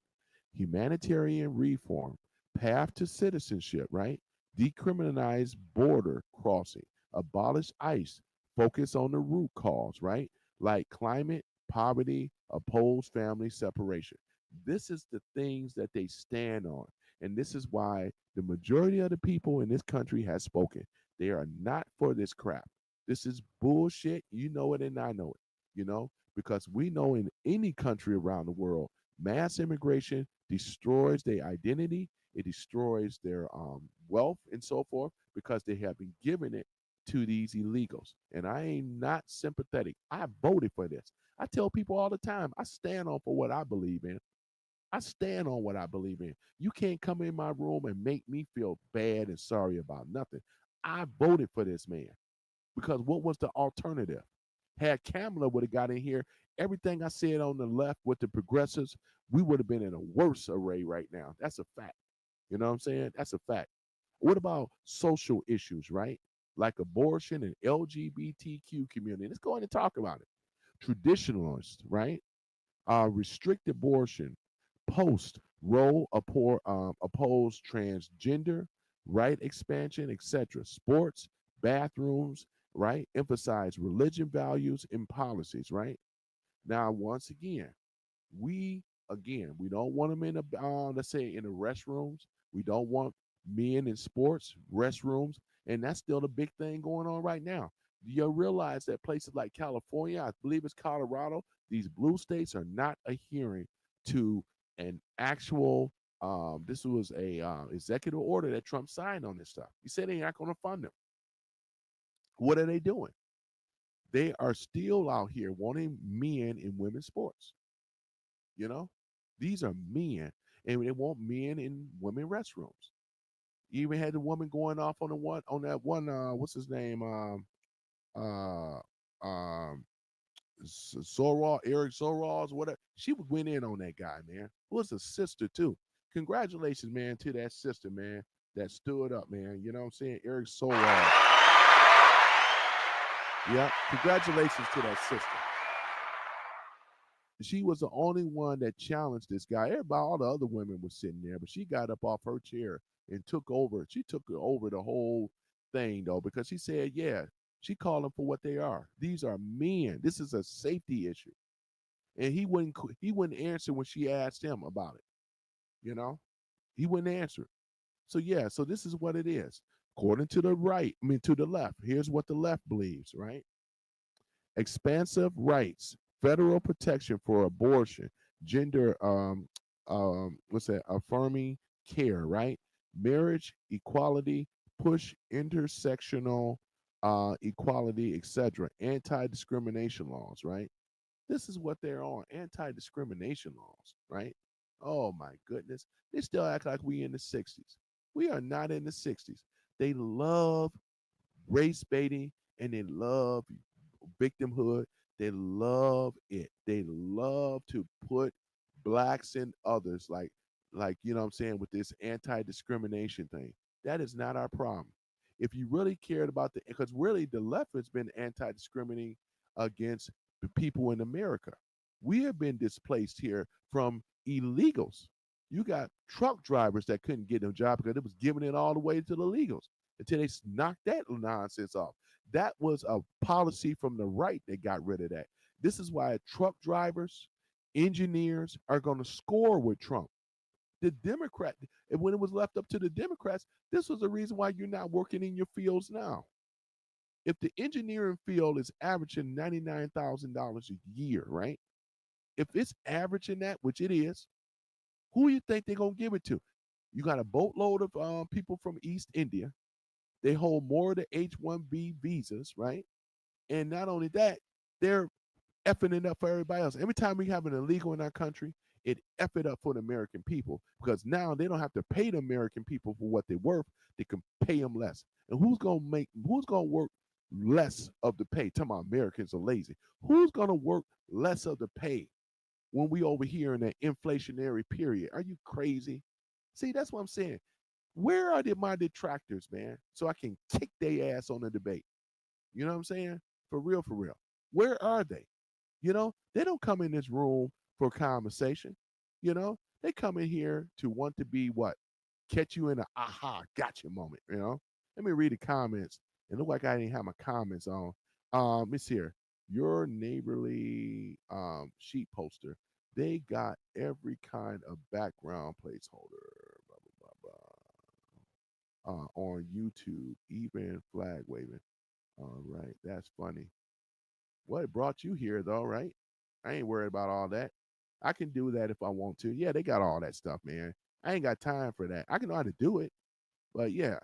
Humanitarian reform, path to citizenship, right? Decriminalize border crossing, abolish ICE, focus on the root cause, right? Like climate, poverty, oppose family separation. This is the things that they stand on. And this is why the majority of the people in this country has spoken. They are not for this crap. This is bullshit. You know it and I know it, because we know in any country around the world, mass immigration destroys their identity, it destroys their wealth and so forth because they have been giving it to these illegals. And I ain't not sympathetic. I voted for this. I tell people all the time, I stand on for what I believe in. I stand on what I believe in. You can't come in my room and make me feel bad and sorry about nothing. I voted for this man because what was the alternative? Had Kamala would have got in here, everything I said on the left with the progressives, we would have been in a worse array right now. That's a fact. You know what I'm saying? That's a fact. What about social issues, right? Like abortion and LGBTQ community. Let's go ahead and talk about it. Traditionalists, right? Restrict abortion, post Roe oppose transgender right expansion, etc. Sports, bathrooms, right? Emphasize religion values and policies, right? Now, once we don't want them in the let's say in the restrooms. We don't want men in sports restrooms, and that's still the big thing going on right now. Do you realize that places like California, I believe it's Colorado, these blue states are not adhering to an actual. This was a executive order that Trump signed on this stuff. He said they're not going to fund them. What are they doing? They are still out here wanting men in women's sports. You know, these are men, and they want men in women restrooms. You even had the woman going off on that one. What's his name? Uh, um, Eric Soros, whatever. She went in on that guy, man. Who was a sister too. Congratulations, man, to that sister, man, that stood up, man. You know what I'm saying? Eric Soros. Yeah, congratulations to that sister. She was the only one that challenged this guy. Everybody, all the other women were sitting there, but she got up off her chair and took over. She took over the whole thing though, because she said, yeah, She called them for what they are. These are men. This is a safety issue. And he wouldn't answer when she asked him about it. You know, he wouldn't answer. So yeah, so this is what it is. According to the right, I mean to the left. Here's what the left believes, right? Expansive rights, federal protection for abortion, gender what's that? Affirming care, right? Marriage equality, push intersectional equality, etc. Anti-discrimination laws, right? This is what they're on, anti-discrimination laws, right? Oh my goodness. They still act like we in the 60s. We are not in the 60s. They love race baiting and they love victimhood. They love it. They love to put blacks and others like you know what I'm saying with this anti-discrimination thing. That is not our problem. If you really cared about the because really the left has been anti-discriminating against the people in America. We have been displaced here from illegals. You got truck drivers that couldn't get a job because it was giving it all the way to the legals until they knocked that nonsense off. That was a policy from the right that got rid of that. This is why truck drivers, engineers are going to score with Trump. The Democrat, and when it was left up to the Democrats, this was the reason why you're not working in your fields now. If the engineering field is averaging $99,000 a year, right? If it's averaging that, which it is, who do you think they're gonna give it to? You got a boatload of people from East India. They hold more of the H-1B visas, right? And not only that, they're effing it up for everybody else. Every time we have an illegal in our country, it eff it up for the American people because now they don't have to pay the American people for what they're worth. They can pay them less. And who's gonna work less of the pay? Talking about Americans are lazy. Who's gonna work less of the pay when we over here in that inflationary period? Are you crazy? See, that's what I'm saying. Where are my detractors, man? So I can kick their ass on the debate. You know what I'm saying? For real, for real. Where are they? You know, they don't come in this room for conversation. You know, they come in here to want to be what? Catch you in a aha, gotcha moment. You know, let me read the comments. It look like I didn't have my comments on. It's here. Your neighborly sheet poster. They got every kind of background placeholder. Blah, blah, blah, blah. On YouTube, even flag waving. All right, that's funny. What brought you here though, right? I ain't worried about all that. I can do that if I want to. Yeah, they got all that stuff, man. I ain't got time for that. I can know how to do it, but yeah.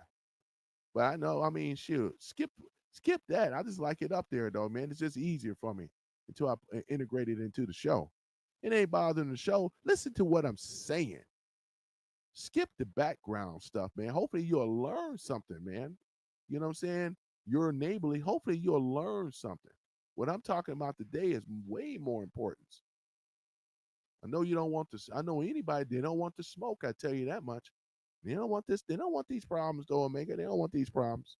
But I know, I mean, shoot, skip that. I just like it up there though, man. It's just easier for me until I integrate it into the show. It ain't bothering the show. Listen to what I'm saying. Skip the background stuff, man. Hopefully you'll learn something, man. You know what I'm saying? Your neighborly. Hopefully you'll learn something. What I'm talking about today is way more important. I know you don't want this. I know anybody, they don't want the smoke. I tell you that much. They don't want this. They don't want these problems, though, Omega. They don't want these problems.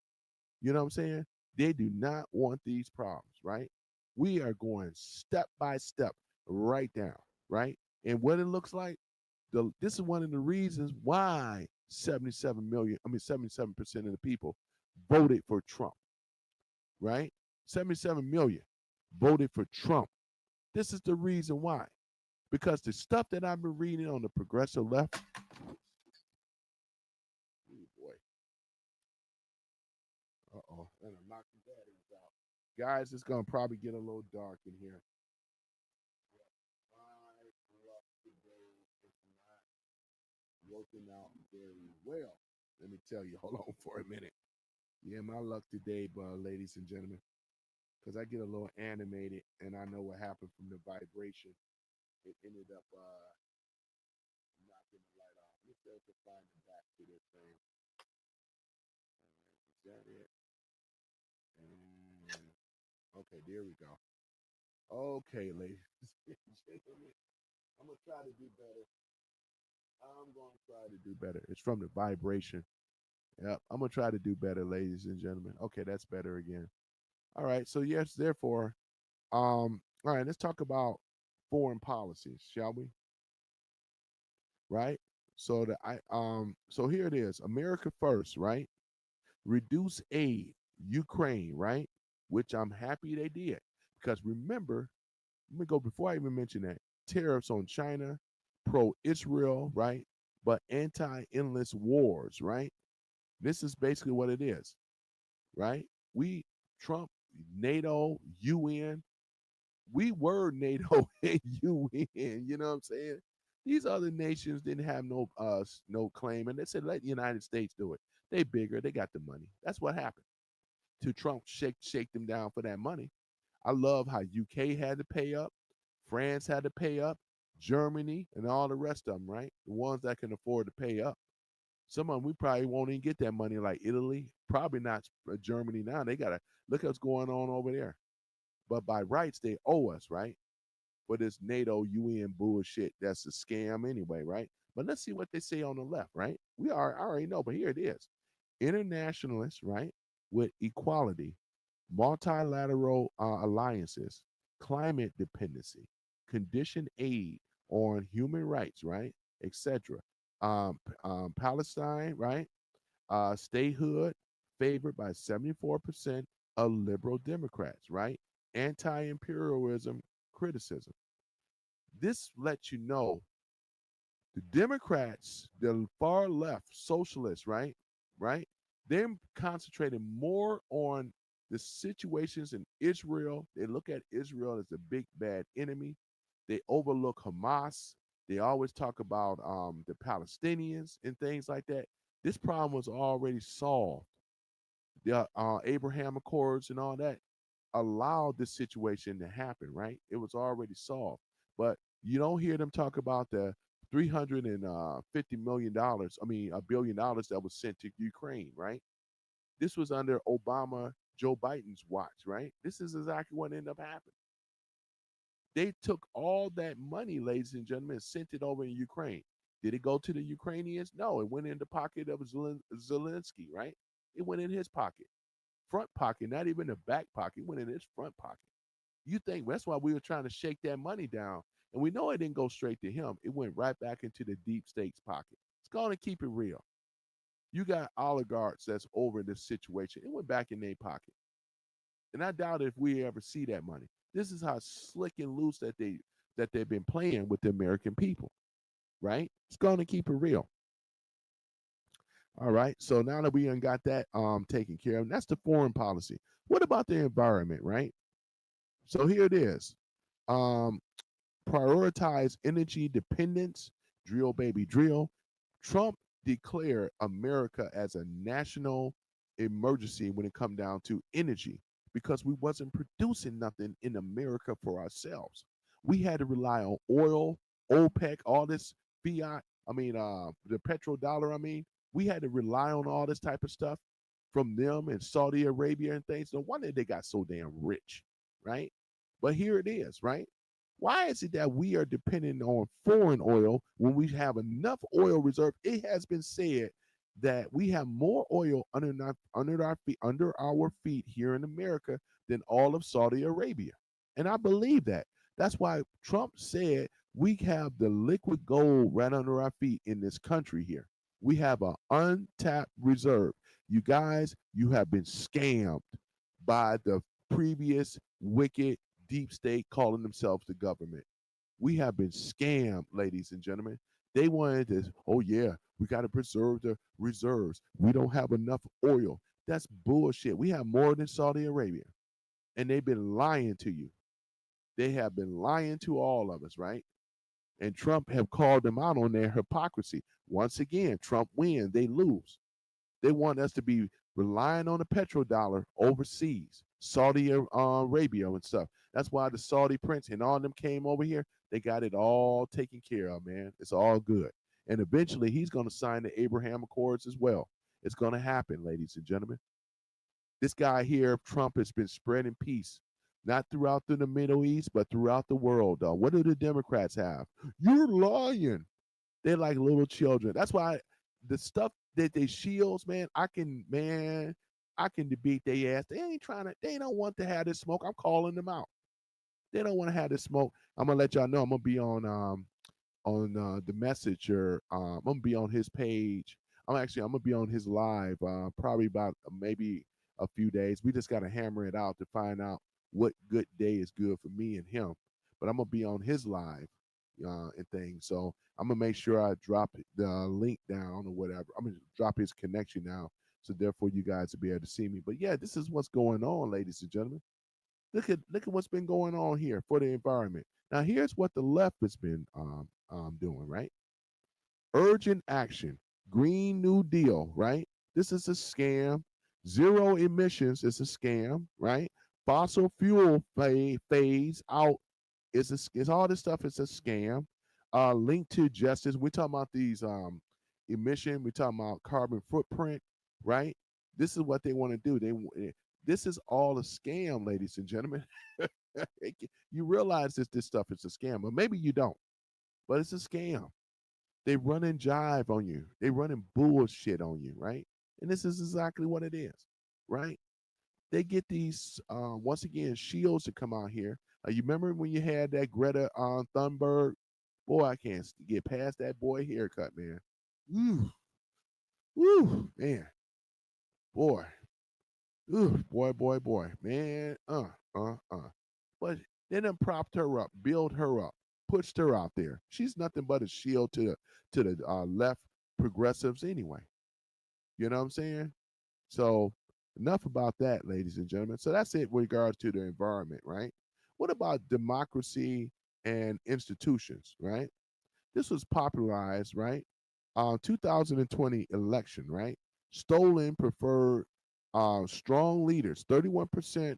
You know what I'm saying? They do not want these problems, right? We are going step by step right down, right? And what it looks like, this is one of the reasons why 77 million, I mean 77% of the people voted for Trump, right? 77 million voted for Trump. This is the reason why. Because the stuff that I've been reading on the progressive left, oh boy, uh-oh, and I'm knocking batteries out. Guys, it's gonna probably get a little dark in here. My luck today is not working out very well. Let me tell you, hold on for a minute. Yeah, my luck today, ladies and gentlemen, because I get a little animated and I know what happened from the vibration. It ended up knocking the light off. Let's see if I can find the back to this thing. Is that it? And okay, there we go. Okay, ladies and gentlemen, I'm gonna try to do better. I'm gonna try to do better. It's from the vibration. Yep, I'm gonna try to do better, ladies and gentlemen. Okay, that's better again. All right, so yes, therefore, all right, let's talk about foreign policies, shall we? Right. So here it is. America first, right? Reduce aid, Ukraine, right? which I'm happy they did. Because remember, let me go before I even mention that tariffs on China, pro Israel, right? But anti endless wars, right? This is basically what it is, right? We, Trump, NATO, UN, we were NATO and UN, you know what I'm saying? These other nations didn't have no claim, and they said let the United States do it. They bigger, they got the money. That's what happened. To Trump shake them down for that money. I love how UK had to pay up, France had to pay up, Germany, and all the rest of them, right? The ones that can afford to pay up. Some of them we probably won't even get that money, like Italy, probably not Germany now. They gotta look what's going on over there. But by rights, they owe us, right? For this NATO UN bullshit that's a scam anyway, right? But let's see what they say on the left, right? I already know, but here it is. Internationalists, right, with equality, multilateral alliances, climate dependency, conditioned aid on human rights, right, etc. Palestine, right, statehood favored by 74% of liberal Democrats, right? Anti-imperialism criticism. This lets you know the Democrats, the far left socialists, right? Right? They're concentrating more on the situations in Israel. They look at Israel as the big bad enemy. They overlook Hamas. They always talk about the Palestinians and things like that. This problem was already solved. The Abraham Accords and all that allowed this situation to happen, right? It was already solved. But you don't hear them talk about the $350 million, I mean, $1 billion that was sent to Ukraine, right? This was under Obama, Joe Biden's watch, right? This is exactly what ended up happening. They took all that money, ladies and gentlemen, and sent it over in Ukraine. Did it go to the Ukrainians? No, it went in the pocket of Zelensky, right? It went in his pocket, front pocket, not even the back pocket. It went in his front pocket. You think that's why we were trying to shake that money down. And we know it didn't go straight to him. It went right back into the deep state's pocket. It's going to keep it real. You got oligarchs that's over this situation. It went back in their pocket. And I doubt if we ever see that money. This is how slick and loose that they've been playing with the American people, right? It's going to keep it real. All right. So now that we done got that taken care of, that's the foreign policy. What about the environment, right? So here it is. Um, prioritize energy dependence, drill baby drill. Trump declared America as a national emergency when it come down to energy because we wasn't producing nothing in America for ourselves. We had to rely on oil, OPEC, all this fiat. I mean, the petrodollar. I mean, we had to rely on all this type of stuff from them and Saudi Arabia and things. No wonder they got so damn rich, right? But here it is, right? Why is it that we are dependent on foreign oil when we have enough oil reserve? It has been said that we have more oil under our feet here in America than all of Saudi Arabia. And I believe that. That's why Trump said we have the liquid gold right under our feet in this country here. We have an untapped reserve. You guys, you have been scammed by the previous wicked deep state calling themselves the government. We have been scammed, ladies and gentlemen. They wanted this, oh yeah, we got to preserve the reserves. We don't have enough oil. That's bullshit. We have more than Saudi Arabia. And they've been lying to you. They have been lying to all of us, right? And Trump have called them out on their hypocrisy. Once again, Trump wins, they lose. They want us to be relying on the petrodollar overseas, Saudi Arabia and stuff. That's why the Saudi prince and all of them came over here. They got it all taken care of, man. It's all good. And eventually he's going to sign the Abraham Accords as well. It's going to happen, ladies and gentlemen. This guy here, Trump, has been spreading peace, not throughout the Middle East, but throughout the world. What do the Democrats have? You're lying. They're like little children. That's why the stuff that they shields, I can debate their ass. They ain't trying to, they don't want to have this smoke. I'm calling them out. They don't want to have this smoke. I'm gonna let y'all know I'm gonna be on the messenger. I'm gonna be on his page. I'm gonna be on his live, probably about maybe a few days. We just got to hammer it out to find out what good day is good for me and him. But I'm gonna be on his live and things, so I'm gonna make sure I drop the link down or whatever. I'm gonna drop his connection now, so therefore you guys will be able to see me. But yeah, this is what's going on, ladies and gentlemen. Look at what's been going on here for the environment. Now here's what the left has been doing, right? Urgent action, Green New Deal, right? This is a scam. Zero emissions is a scam, right? Fossil fuel phase out is all this stuff is a scam. Linked to justice. We're talking about these emission. We're talking about carbon footprint, right? This is what they want to do. This is all a scam, ladies and gentlemen. You realize this stuff is a scam, or maybe you don't, but it's a scam. They run and jive on you. They running bullshit on you, right? And this is exactly what it is, right? They get these once again shields to come out here. You remember when you had that Greta Thunberg? Boy, I can't get past that boy haircut, man. Ooh, woo, man, boy, ooh, boy, man, But they done propped her up, built her up, pushed her out there. She's nothing but a shield to the left progressives anyway. You know what I'm saying? So enough about that, ladies and gentlemen. So that's it with regards to the environment, right? What about democracy and institutions, right? This was popularized, right? 2020 election, right? Stolen preferred strong leaders, 31%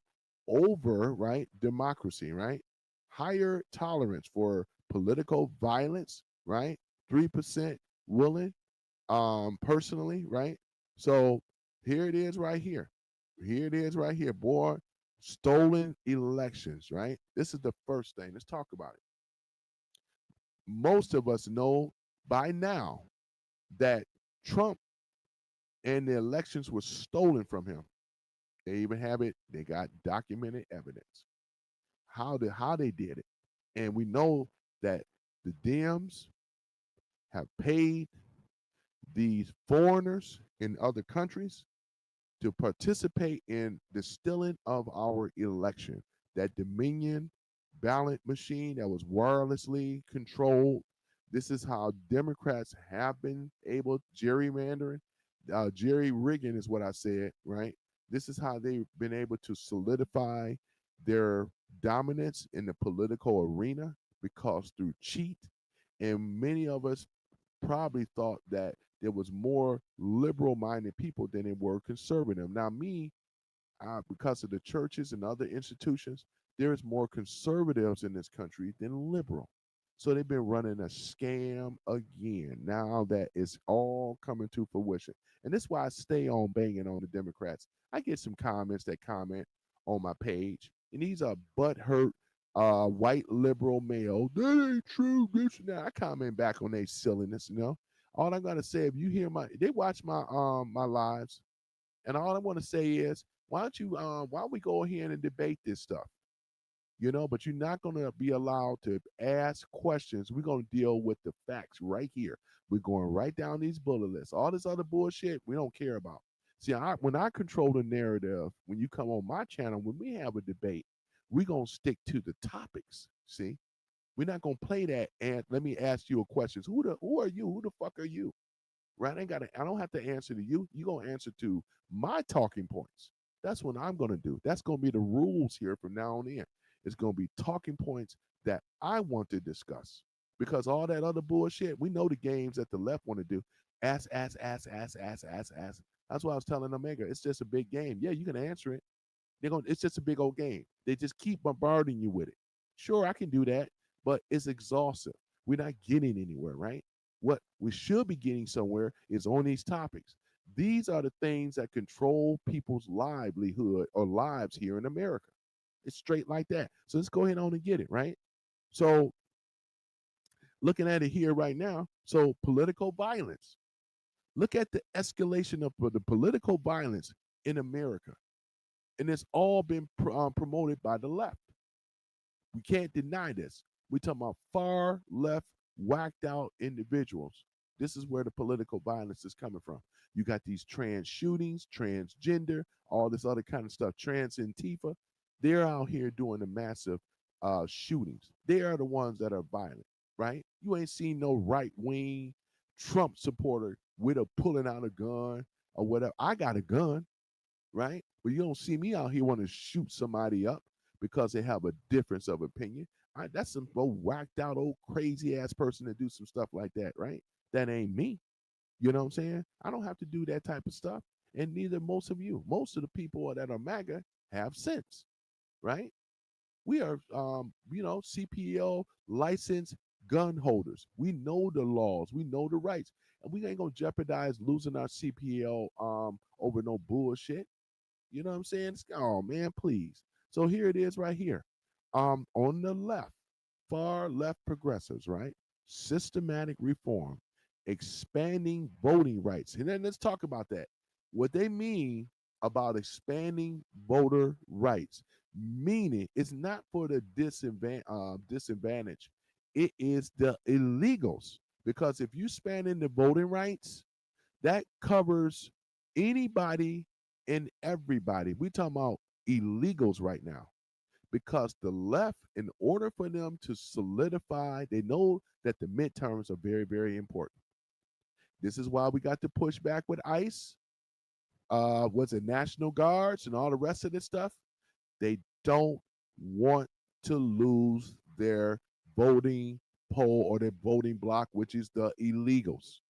over, right? Democracy, right? Higher tolerance for political violence, right? 3% willing, personally, right? So here it is right here. Here it is right here, boy. Stolen elections, right? This is the first thing. Let's talk about it. Most of us know by now that Trump and the elections were stolen from him. They even have it, they got documented evidence. How they did it. And we know that the Dems have paid these foreigners in other countries to participate in the stealing of our election. That Dominion ballot machine that was wirelessly controlled. This is how Democrats have been able gerrymandering. Jerry rigging is what I said, right? This is how they've been able to solidify their dominance in the political arena because through cheat. And many of us probably thought that there was more liberal minded people than there were conservative. Now, me, because of the churches and other institutions, there is more conservatives in this country than liberal. So they've been running a scam again. Now that it's all coming to fruition. And that's why I stay on banging on the Democrats. I get some comments that comment on my page, and these are butthurt white liberal male. That ain't true. This and that. I comment back on their silliness, you know. All I'm gonna say, if you hear they watch my lives, and all I want to say is, why don't we go ahead and debate this stuff? You know, but you're not going to be allowed to ask questions. We're going to deal with the facts right here. We're going right down these bullet lists. All this other bullshit we don't care about. See, when I control the narrative, when you come on my channel, when we have a debate, we're going to stick to the topics. See, we're not going to play that. And let me ask you a question. Who are you? Who the fuck are you? Right? I don't have to answer to you. You're gonna answer to my talking points. That's what I'm gonna do. That's gonna be the rules here from now on in. It's gonna be talking points that I want to discuss. Because all that other bullshit, we know the games that the left want to do. Ask. That's why I was telling Omega. It's just a big game. Yeah, you can answer it. It's just a big old game. They just keep bombarding you with it. Sure, I can do that, but it's exhaustive. We're not getting anywhere, right? What we should be getting somewhere is on these topics. These are the things that control people's livelihood or lives here in America. It's straight like that. So let's go ahead on and get it, right? So looking at it here right now, so political violence. Look at the escalation of the political violence in America. And it's all been promoted by the left. We can't deny this. We're talking about far left, whacked out individuals This is where the political violence is coming from. You got these trans shootings, transgender, all this other kind of stuff, trans Antifa. They're out here doing the massive shootings. They are the ones that are violent, right? You ain't seen no right wing Trump supporter with a pulling out a gun or whatever. I got a gun, right? But you don't see me out here want to shoot somebody up because they have a difference of opinion. That's some old whacked out, old crazy ass person to do some stuff like that, right? That ain't me. You know what I'm saying? I don't have to do that type of stuff, and neither most of you. Most of the people that are MAGA have sense, right? We are, CPL licensed gun holders. We know the laws, we know the rights, and we ain't gonna jeopardize losing our CPL over no bullshit. You know what I'm saying? Oh man, please. So here it is right here. On the left, far left progressives, right? Systematic reform, expanding voting rights. And then let's talk about that. What they mean about expanding voter rights, meaning it's not for the disadvantage. It is the illegals. Because if you expand in the voting rights, that covers anybody and everybody. We talking about illegals right now because the left, in order for them to solidify, they know that the midterms are very, very important. This is why we got to push back with ICE, was it National Guards and all the rest of this stuff. They don't want to lose their voting poll or their voting block, which is the illegals.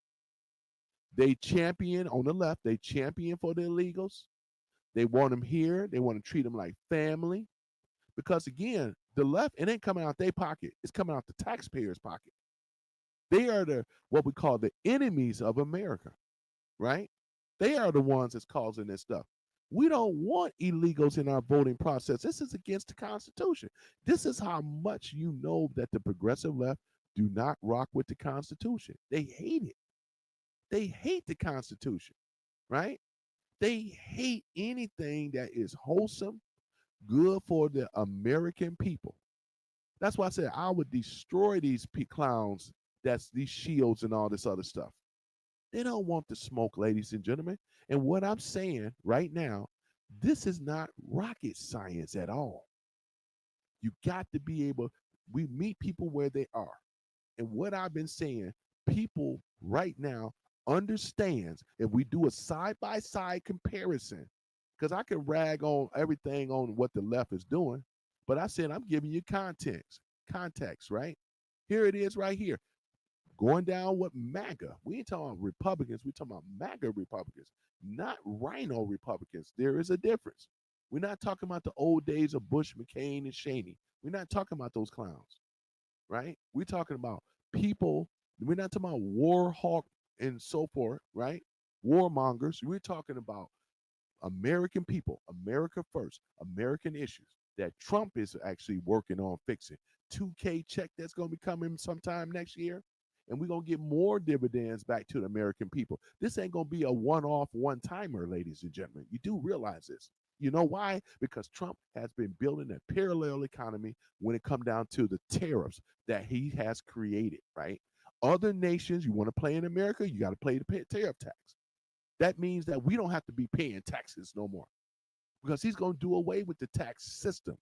They champion on the left, they champion for the illegals. They want them here. They want to treat them like family. Because again, the left, it ain't coming out their pocket. It's coming out the taxpayers' pocket. They are the what we call the enemies of America, right? They are the ones that's causing this stuff. We don't want illegals in our voting process. This is against the Constitution. This is how much you know that the progressive left do not rock with the Constitution. They hate it. They hate the Constitution, right? They hate anything that is wholesome, good for the American people. That's why I said I would destroy these clowns, that's these shields and all this other stuff. They don't want the smoke, ladies and gentlemen. And what I'm saying right now, this is not rocket science at all. You got to be able, we meet people where they are. And what I've been saying, people right now understands if we do a side by side comparison, because I can rag on everything on what the left is doing, but I said I'm giving you context, right? Here it is right here. Going down with MAGA. We ain't talking about Republicans, we talking about MAGA Republicans, not Rhino Republicans. There is a difference. We're not talking about the old days of Bush, McCain, and Cheney. We're not talking about those clowns, right? We're talking about people. We're not talking about war hawk and so forth, right? Warmongers. We're talking about American people, America first, American issues that Trump is actually working on fixing. 2K check that's going to be coming sometime next year. And we're going to get more dividends back to the American people. This ain't going to be a one off, one timer, ladies and gentlemen. You do realize this. You know why? Because Trump has been building a parallel economy when it comes down to the tariffs that he has created, right? Other nations, you want to play in America, you got to play the tariff tax. That means that we don't have to be paying taxes no more because he's going to do away with the tax system.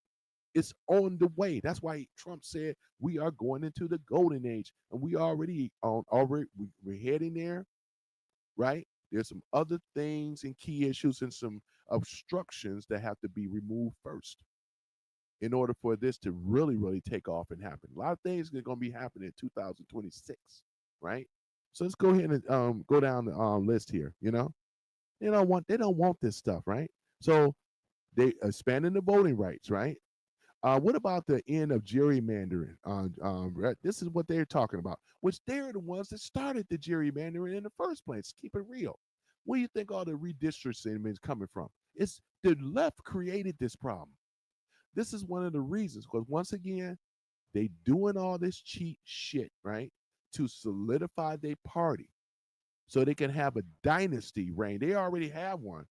It's on the way. That's why Trump said we are going into the golden age, and we we're heading there, right? There's some other things and key issues and some obstructions that have to be removed first in order for this to really, really take off and happen. A lot of things are going to be happening in 2026, right? So let's go ahead and go down the list here. They don't want this stuff, right? So they expanding the voting rights, right? What about the end of gerrymandering? This is what they're talking about, which they're the ones that started the gerrymandering in the first place. Keep it real. Where do you think all the redistricting is coming from? It's the left created this problem. This is one of the reasons, because once again, they doing all this cheat shit, right, to solidify their party so they can have a dynasty reign. They already have one.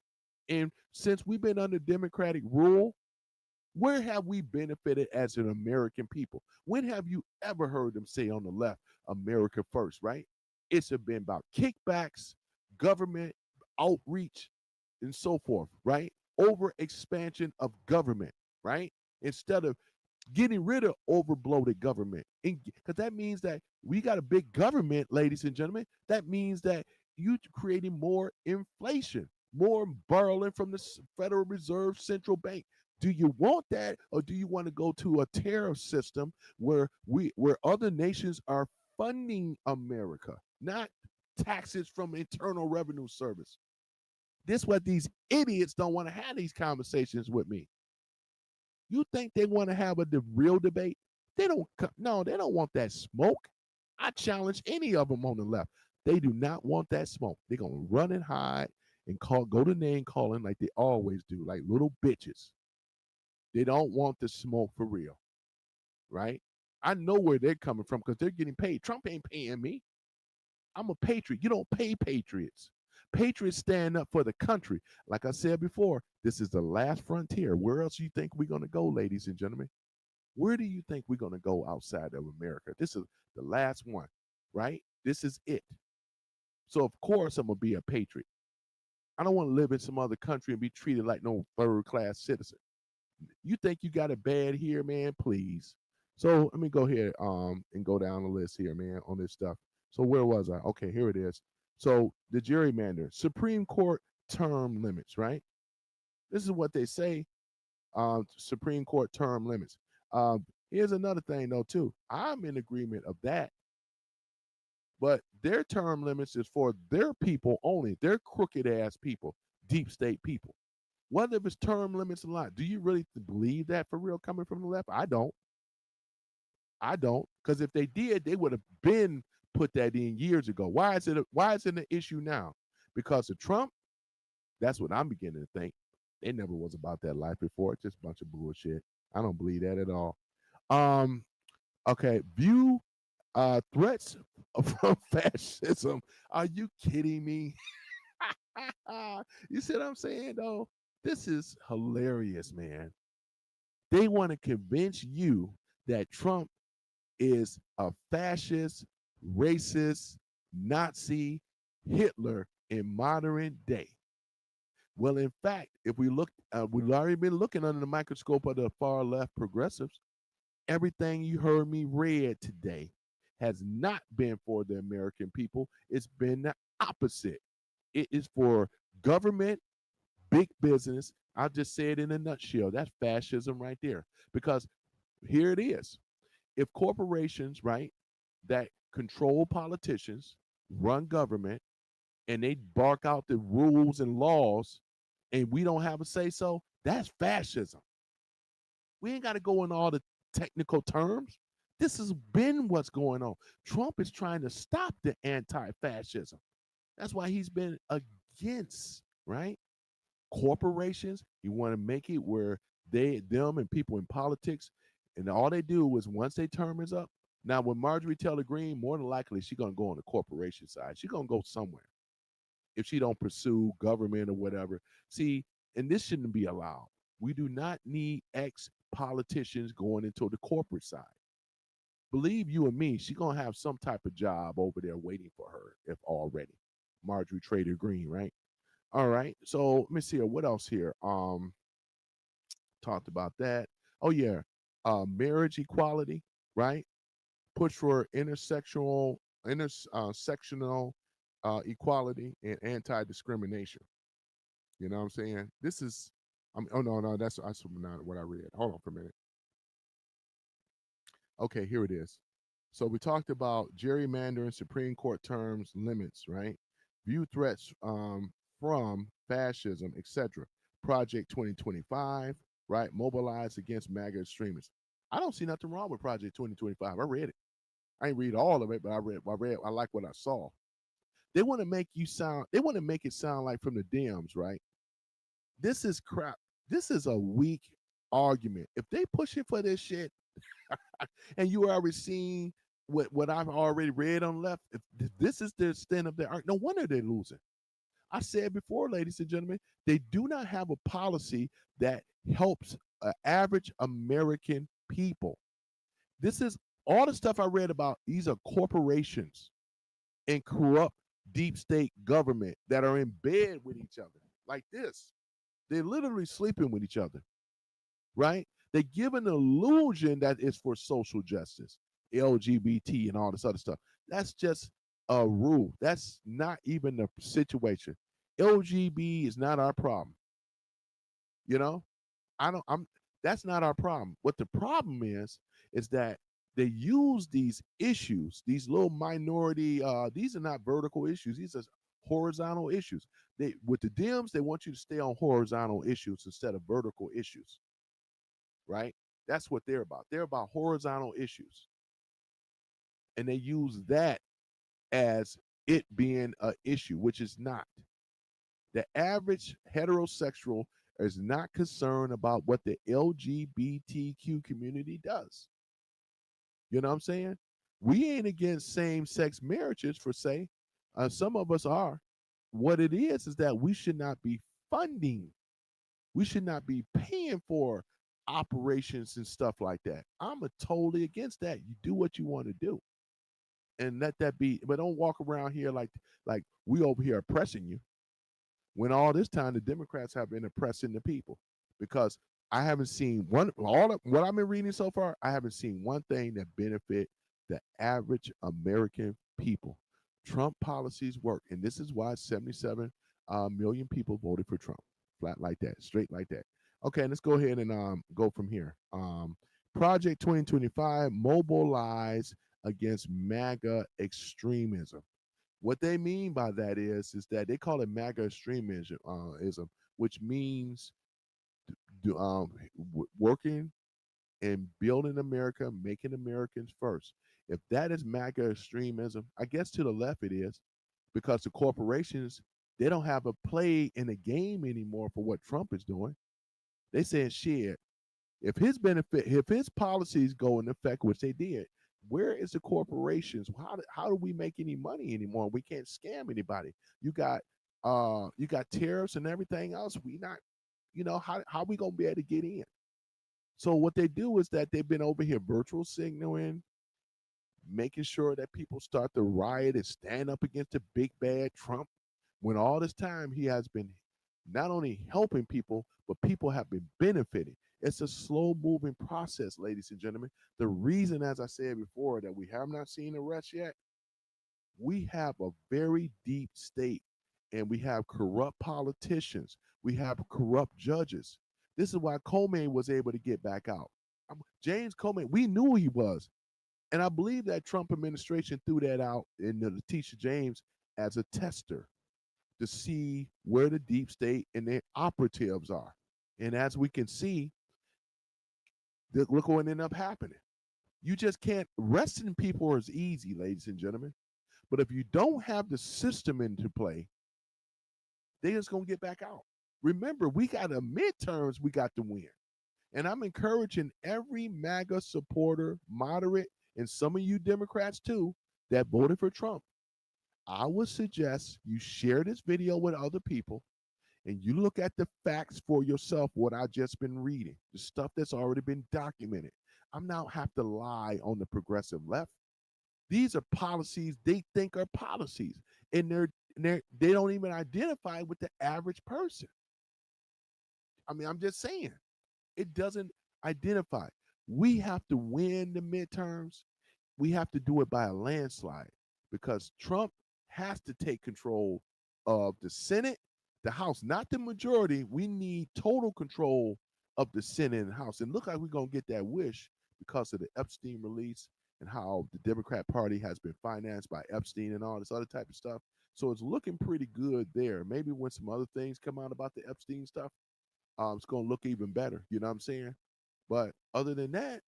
And since we've been under Democratic rule, where have we benefited as an American people? When have you ever heard them say on the left, America first, right? It's been about kickbacks, government outreach, and so forth, right? Over expansion of government, right? Instead of getting rid of overbloated government. Because that means that we got a big government, ladies and gentlemen. That means that you creating more inflation, more borrowing from the Federal Reserve Central Bank. Do you want that, or do you want to go to a tariff system where other nations are funding America, not taxes from Internal Revenue Service? This is what these idiots don't want to have these conversations with me. You think they want to have real debate? They don't. No, they don't want that smoke. I challenge any of them on the left. They do not want that smoke. They're gonna run and hide and go to name calling like they always do, like little bitches. They don't want the smoke for real, right? I know where they're coming from because they're getting paid. Trump ain't paying me. I'm a patriot. You don't pay patriots. Patriots stand up for the country. Like I said before, this is the last frontier. Where else do you think we're going to go, ladies and gentlemen? Where do you think we're going to go outside of America? This is the last one, right? This is it. So, of course, I'm going to be a patriot. I don't want to live in some other country and be treated like no third-class citizen. You think you got it bad here, man? Please. So let me go here and go down the list here, man, on this stuff. So where was I? Okay, here it is. So the gerrymander, Supreme Court term limits, right? This is what they say, Supreme Court term limits. Here's another thing, though, too. I'm in agreement of that. But their term limits is for their people only. They're crooked-ass people, deep state people. Whether if it's term limits or not, do you really believe that for real coming from the left? I don't. Because if they did, they would have been put that in years ago. Why is it an issue now? Because of Trump? That's what I'm beginning to think. It never was about that life before. It's just a bunch of bullshit. I don't believe that at all. Okay, view threats from fascism. Are you kidding me? You see what I'm saying, though? This is hilarious, man. They want to convince you that Trump is a fascist, racist, Nazi, Hitler in modern day. Well, in fact, if we look, we've already been looking under the microscope of the far left progressives. Everything you heard me read today has not been for the American people. It's been the opposite. It is for government, big business. I'll just say it in a nutshell. That's fascism right there. Because here it is. If corporations, right, that control politicians, run government, and they bark out the rules and laws, and we don't have a say so, that's fascism. We ain't got to go in all the technical terms. This has been what's going on. Trump is trying to stop the anti-fascism. That's why he's been against, right? Corporations, you want to make it where them and people in politics, and all they do is once their term is up. Now, when Marjorie Taylor Greene, more than likely, she's going to go on the corporation side. She's going to go somewhere if she don't pursue government or whatever. See, and this shouldn't be allowed. We do not need ex-politicians going into the corporate side. Believe you and me, she's going to have some type of job over there waiting for her, if already. Marjorie Taylor Greene, right? All right. So let me see here. What else here? Talked about that. Oh yeah. Marriage equality, right? Push for intersectional equality and anti-discrimination. You know what I'm saying? This is oh no, that's not what I read. Hold on for a minute. Okay, here it is. So we talked about gerrymandering, Supreme Court terms limits, right? View threats from fascism, etc. Project 2025, right? Mobilize against MAGA extremists. I don't see nothing wrong with Project 2025. I read it. I ain't read all of it, but I like what I saw. They want to make it sound like from the Dems, right? This is crap. This is a weak argument. If they pushing for this shit, and you already seen what I've already read on left, if this is the extent of their art, no wonder they're losing. I said before, ladies and gentlemen, they do not have a policy that helps average American people. This is all the stuff I read about. These are corporations. and corrupt deep state government that are in bed with each other like this. They're literally sleeping with each other, right? They give an illusion that it's for social justice, LGBT, and all this other stuff. That's just a rule. That's not even the situation. LGBT is not our problem. You know, I don't. I'm. That's not our problem. What the problem is that they use these issues, these little minority. These are not vertical issues. These are horizontal issues. They with the Dems, they want you to stay on horizontal issues instead of vertical issues, right? That's what they're about. They're about horizontal issues, and they use that as it being an issue, which is not. The average heterosexual is not concerned about what the LGBTQ community does. You know what I'm saying? We ain't against same sex marriages, for say. Some of us are. What it is that we should not be funding, we should not be paying for operations and stuff like that. I'm totally against that. You do what you want to do and let that be, but don't walk around here like we over here oppressing you when all this time the Democrats have been oppressing the people. Because I haven't seen what I've been reading so far. I haven't seen one thing that benefit the average American people. Trump policies work, and this is why 77 million people voted for Trump. Flat like that, straight like that. Okay, let's go ahead and go from here. Project 2025 mobilize against MAGA extremism. What they mean by that is that they call it MAGA extremism, which means working and building America, making Americans first. If that is MAGA extremism, I guess to the left it is, because the corporations, they don't have a play in the game anymore for what Trump is doing. They saying shit. If his policies go in effect, which they did, where is the corporations? How do we make any money anymore? We can't scam anybody. You got tariffs and everything else. We not, how we gonna be able to get in? So what they do is that they've been over here virtual signaling, making sure that people start to riot and stand up against the big bad Trump. When all this time he has been not only helping people, but people have been benefiting. It's a slow moving process, ladies and gentlemen. The reason, as I said before, that we have not seen arrests yet, we have a very deep state and we have corrupt politicians. We have corrupt judges. This is why Comey was able to get back out. James Comey, we knew who he was. And I believe that Trump administration threw that out in the Letitia James as a tester to see where the deep state and their operatives are. And as we can see, look what ended up happening. You just can't, arresting people is easy, ladies and gentlemen. But if you don't have the system into play, they're just going to get back out. Remember, we got a midterms we got to win. And I'm encouraging every MAGA supporter, moderate, and some of you Democrats too, that voted for Trump. I would suggest you share this video with other people and you look at the facts for yourself, what I just been reading, the stuff that's already been documented. I'm not have to lie on the progressive left. These are policies they think are policies, and they don't even identify with the average person. I mean, I'm just saying, it doesn't identify. We have to win the midterms. We have to do it by a landslide because Trump has to take control of the Senate, the House, not the majority. We need total control of the Senate and the House. And look like we're going to get that wish because of the Epstein release and how the Democrat Party has been financed by Epstein and all this other type of stuff. So it's looking pretty good there. Maybe when some other things come out about the Epstein stuff, it's going to look even better. You know what I'm saying? But other than that,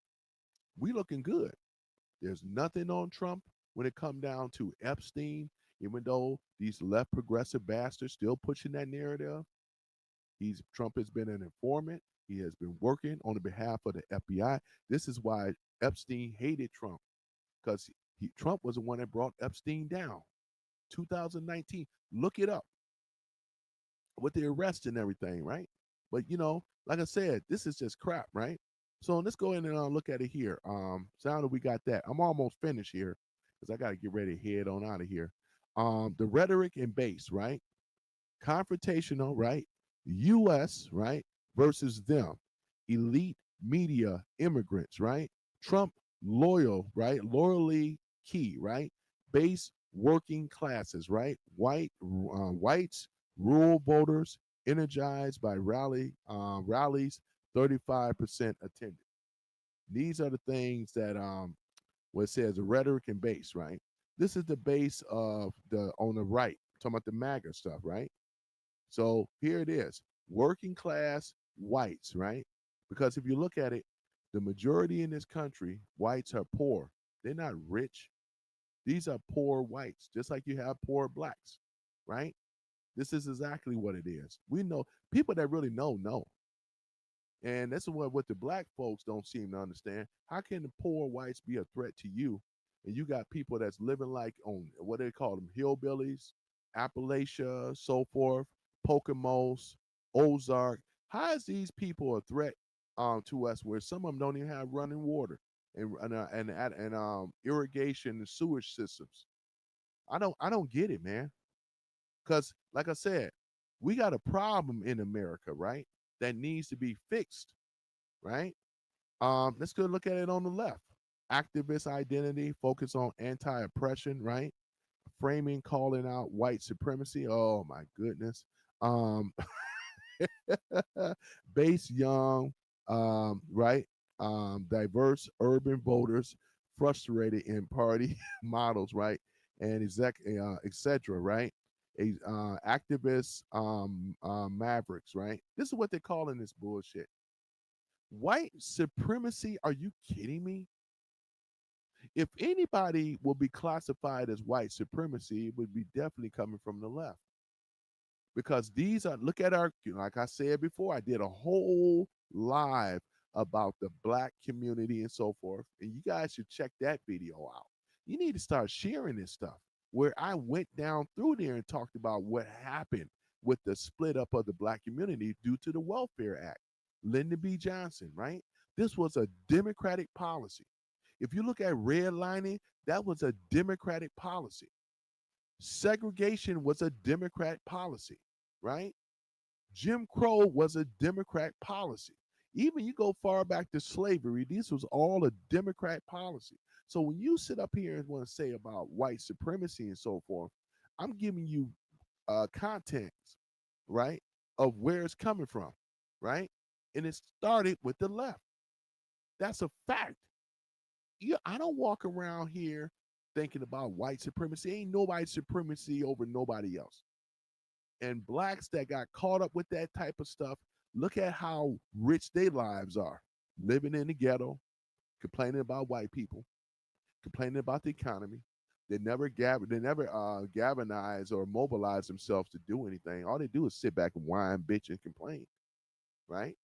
we looking good. There's nothing on Trump when it come down to Epstein, even though these left progressive bastards still pushing that narrative. Trump has been an informant. He has been working on the behalf of the FBI. This is why Epstein hated Trump, because Trump was the one that brought Epstein down. 2019. Look it up with the arrest and everything, right? But like I said, this is just crap, right? So let's go in and look at it here. Sound that we got that. I'm almost finished here because I got to get ready to head on out of here. The rhetoric and base, right? Confrontational, right? US, right? Versus them. Elite media immigrants, right? Trump loyal, right? Loyally key, right? Base working classes, right? Whites, rural voters, energized by rallies, 35% attended. These are the things that what it says rhetoric and base, right? This is the base of the on the right, talking about the MAGA stuff, right? So here it is, working class whites, right? Because if you look at it, the majority in this country, whites are poor. They're not rich. These are poor whites, just like you have poor blacks, right? This is exactly what it is. We know people that really know. And that's what the black folks don't seem to understand. How can the poor whites be a threat to you? And you got people that's living like on what they call them hillbillies, Appalachia, so forth, Poconos, Ozark. How is these people a threat to us where some of them don't even have running water and irrigation and sewage systems? I don't get it, man. Because like I said, we got a problem in America, right? That needs to be fixed, right? Let's go look at it on the left. Activist identity, focus on anti-oppression, right? Framing, calling out white supremacy. Oh my goodness. Um, base young, right? Diverse urban voters, frustrated in party models, right? And etc. Right? Activists, mavericks, right? This is what they're calling this bullshit. White supremacy? Are you kidding me? If anybody will be classified as white supremacy, it would be definitely coming from the left. Because these are, look at our, like I said before, I did a whole live about the black community and so forth. And you guys should check that video out. You need to start sharing this stuff. Where I went down through there and talked about what happened with the split up of the black community due to the Welfare Act. Lyndon B. Johnson, right? This was a Democratic policy. If you look at redlining, that was a Democratic policy. Segregation was a Democrat policy, right? Jim Crow was a Democrat policy. Even you go far back to slavery, this was all a Democrat policy. So when you sit up here and want to say about white supremacy and so forth, I'm giving you context, right, of where it's coming from, right? And it started with the left. That's a fact. I don't walk around here thinking about white supremacy. Ain't nobody supremacy over nobody else. And blacks that got caught up with that type of stuff, look at how rich their lives are. Living in the ghetto, complaining about white people, complaining about the economy. They never galvanize or mobilize themselves to do anything. All they do is sit back and whine, bitch, and complain. Right?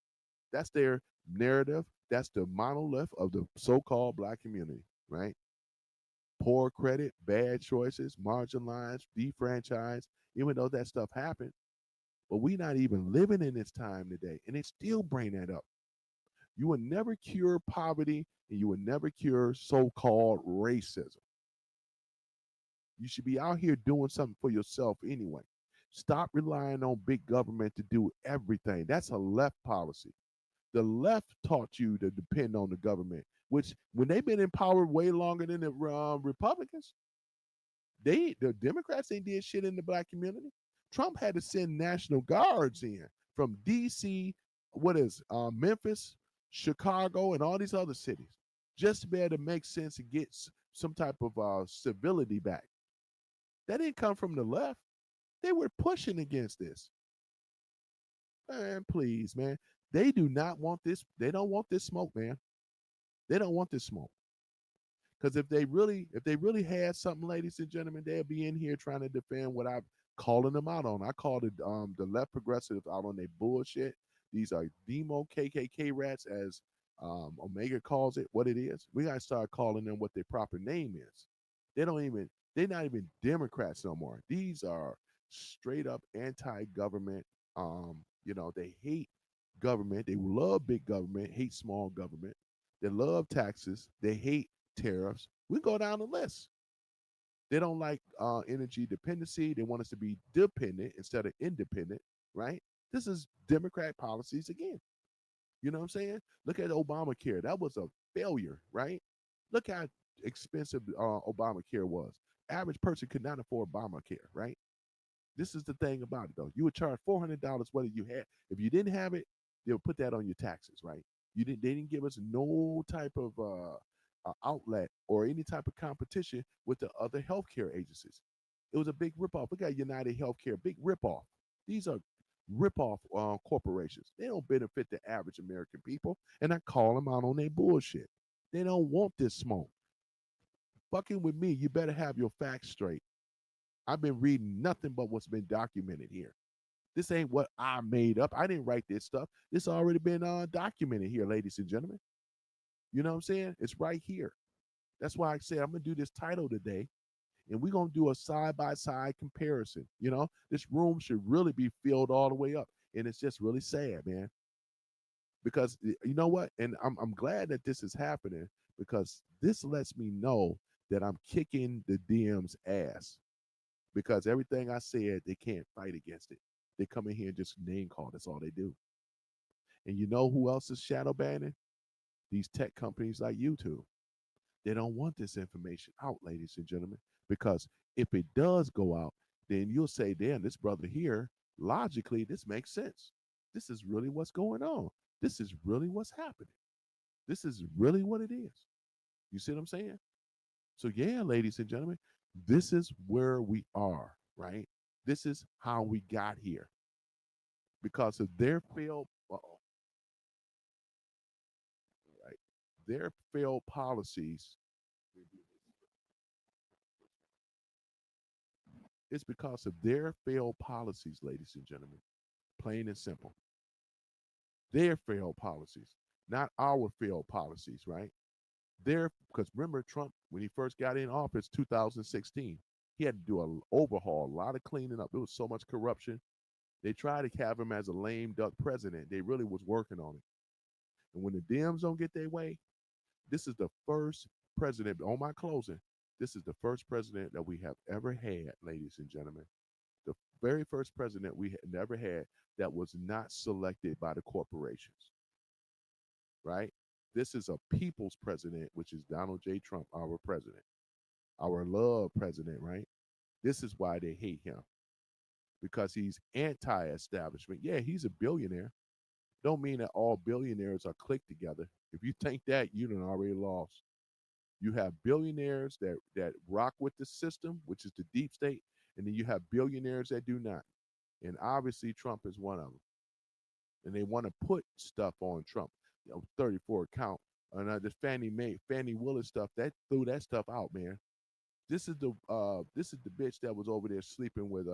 That's their narrative. That's the monolith of the so-called black community. Right? Poor credit, bad choices, marginalized, defranchised, even though that stuff happened. But we not even living in this time today. And they still bring that up. You will never cure poverty and you will never cure so-called racism. You should be out here doing something for yourself anyway. Stop relying on big government to do everything. That's a left policy. The left taught you to depend on the government, which when they've been in power way longer than the Republicans, the Democrats ain't did shit in the black community. Trump had to send national guards in from D.C., Memphis, Chicago, and all these other cities, just to be able to make sense and get some type of civility back. That didn't come from the left. They were pushing against this. Man, please, man. They do not want this. They don't want this smoke, man. They don't want this smoke. Because if they really had something, ladies and gentlemen, they'll be in here trying to defend what I'm calling them out on. I called it the left progressives out on their bullshit. These are demo KKK rats, as Omega calls it. What it is, we gotta start calling them what their proper name is. They don't even. They're not even Democrats no more. These are straight up anti-government. They hate government. They love big government. Hate small government. They love taxes. They hate tariffs. We go down the list. They don't like energy dependency. They want us to be dependent instead of independent, right? This is Democrat policies again. You know what I'm saying? Look at Obamacare. That was a failure, right? Look how expensive Obamacare was. Average person could not afford Obamacare, right? This is the thing about it, though. You would charge $400 whether you had. If you didn't have it, they would put that on your taxes, right? You didn't. They didn't give us no type of outlet or any type of competition with the other healthcare agencies. It was a big ripoff. Look at United Healthcare, big ripoff. These are ripoff corporations. They don't benefit the average American people, and I call them out on their bullshit. They don't want this smoke. Fucking with me, you better have your facts straight. I've been reading nothing but what's been documented here. This ain't what I made up. I didn't write this stuff. This already been documented here, ladies and gentlemen. You know what I'm saying? It's right here. That's why I said I'm gonna do this title today, and we're gonna do a side by side comparison. You know, this room should really be filled all the way up, and it's just really sad, man. Because you know what? And I'm glad that this is happening because this lets me know that I'm kicking the DM's ass because everything I said, they can't fight against it. They come in here and just name call. That's all they do. And you know who else is shadow banning? These tech companies like YouTube. They don't want this information out, ladies and gentlemen, because if it does go out, then you'll say, damn, this brother here, logically, this makes sense. This is really what's going on. This is really what's happening. This is really what it is. You see what I'm saying? So, yeah, ladies and gentlemen, this is where we are, right? This is how we got here because of their failed, right? Their failed policies. It's because of their failed policies, ladies and gentlemen. Plain and simple. Their failed policies, not our failed policies, right? Their because remember Trump when he first got in office, 2016, he had to do an overhaul, a lot of cleaning up. There was so much corruption. They tried to have him as a lame duck president. They really was working on it. And when the Dems don't get their way, this is the first president. On my closing, this is the first president that we have ever had, ladies and gentlemen, the very first president we had never had that was not selected by the corporations, right? This is a people's president, which is Donald J. Trump, our president, our love president, right? This is why they hate him because he's anti-establishment. Yeah, he's a billionaire. Don't mean that all billionaires are clicked together. If you think that, you done already lost. You have billionaires that rock with the system, which is the deep state, and then you have billionaires that do not. And obviously, Trump is one of them. And they want to put stuff on Trump. 34 count. And this Fannie Willis stuff that threw that stuff out, man. This is the bitch that was over there sleeping with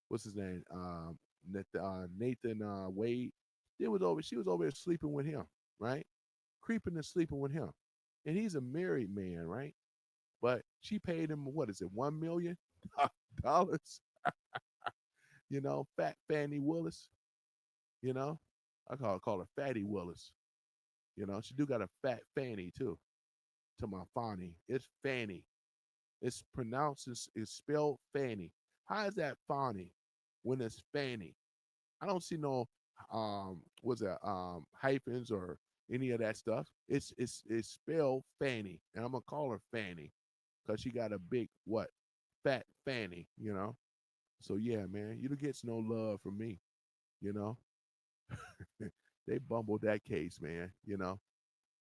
what's his name Nathan Wade. She was over there sleeping with him, right? Creeping and sleeping with him, and he's a married man, right? But she paid him what is it, $1 million? Fat Fannie Willis. You know, I call her Fatty Willis. She do got a fat Fanny too. To my Fanny, it's Fanny. It's pronounced it's spelled Fanny. How is that Fanny when it's Fanny? I don't see no what's that hyphens or any of that stuff. It's spelled Fanny, and I'm gonna call her Fanny because she got a big what fat Fanny. So yeah, man, you don't get no love from me. You know, they bumbled that case, man.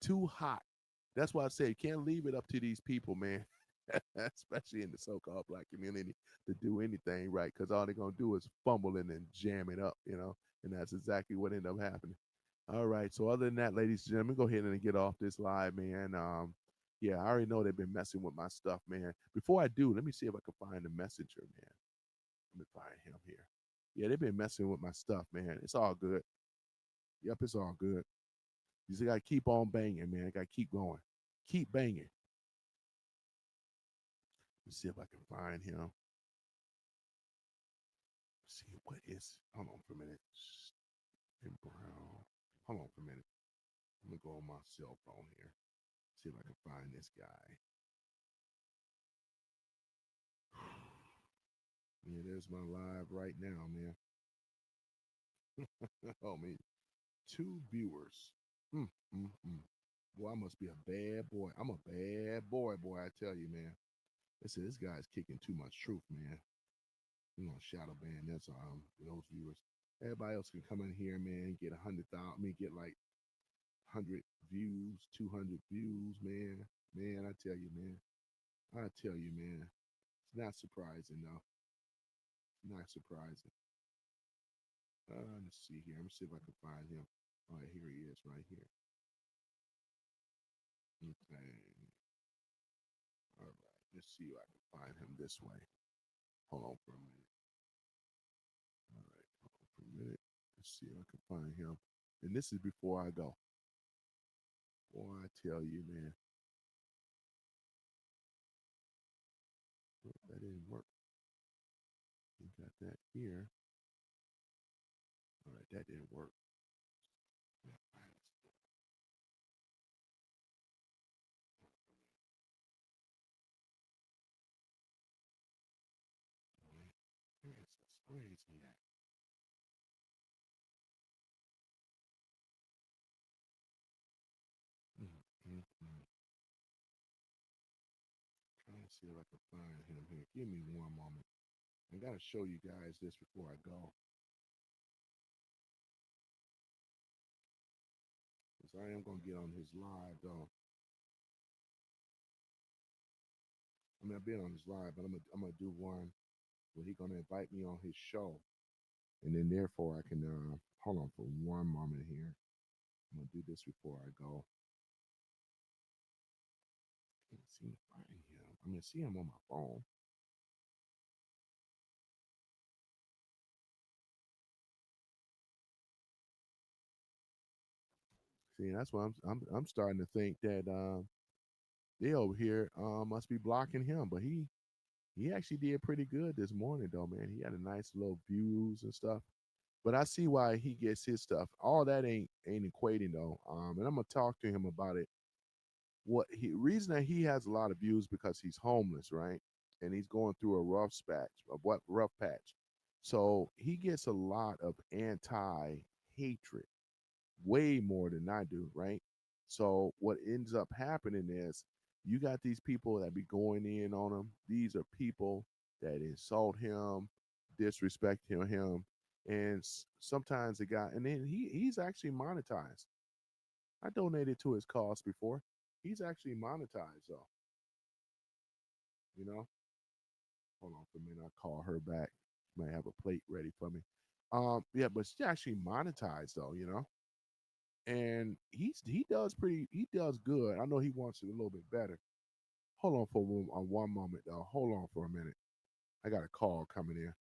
Too hot. That's why I say you can't leave it up to these people, man. Especially in the so-called black community to do anything right, because all they're gonna do is fumble and jam it up. And that's exactly what ended up happening. All right. So other than that, ladies and gentlemen, go ahead and get off this live, man. Yeah, I already know they've been messing with my stuff, man. Before I do, let me see if I can find the messenger, man. Let me find him here. Yeah, they've been messing with my stuff, man. It's all good. Yep, it's all good. You just gotta keep on banging, man. Gotta keep going. Keep banging. Let's see if I can find him. Let's see what is. Hold on for a minute. And Brown. Hold on for a minute. I'm gonna go on my cell phone here. See if I can find this guy. Yeah, there's my live right now, man. Oh man, 2 viewers. Mm, mm. Boy, I must be a bad boy. I'm a bad boy, boy. I tell you, man. They said this guy's kicking too much truth, man. You know, shadow ban. That's those viewers. Everybody else can come in here, man, get 100,000. I mean, get like 100 views, 200 views, man. Man, I tell you, man. I tell you, man. It's not surprising, though. Not surprising. Let's see here. Let me see if I can find him. All right, here he is, right here. Okay. All right. Let's see if I can find him this way. Hold on for a minute. All right. Hold on for a minute. Let's see if I can find him. And this is before I go. Boy, I tell you, man. That didn't work. We got that here. All right, that didn't work. Yeah, where is he at? Mm. Trying to see if I can find him here. Give me one moment. I gotta show you guys this before I go. Because I am gonna get on his live though. I mean, I've been on his live, but I'm gonna do one where he's gonna invite me on his show, and then therefore I can hold on for one moment here. I'm gonna do this before I go. Can't seem to find him. I mean, I see him on my phone. See, that's why I'm starting to think that they over here must be blocking him, but he actually did pretty good this morning though, man. He had a nice little views and stuff. But I see why he gets his stuff. All that ain't equating though. And I'm gonna talk to him about it. What he reason that he has a lot of views because he's homeless, right? And he's going through a rough patch. So he gets a lot of anti hatred, way more than I do, right? So what ends up happening is you got these people that be going in on him. These are people that insult him, disrespect him, and sometimes the guy, and then he's actually monetized. I donated to his cause before. He's actually monetized though. You know. Hold on for a minute. I'll call her back. She might have a plate ready for me. Yeah, but she's actually monetized though. You know, and he does good. I know he wants it a little bit better. Hold on for one moment though. Hold on for a minute. I got a call coming in.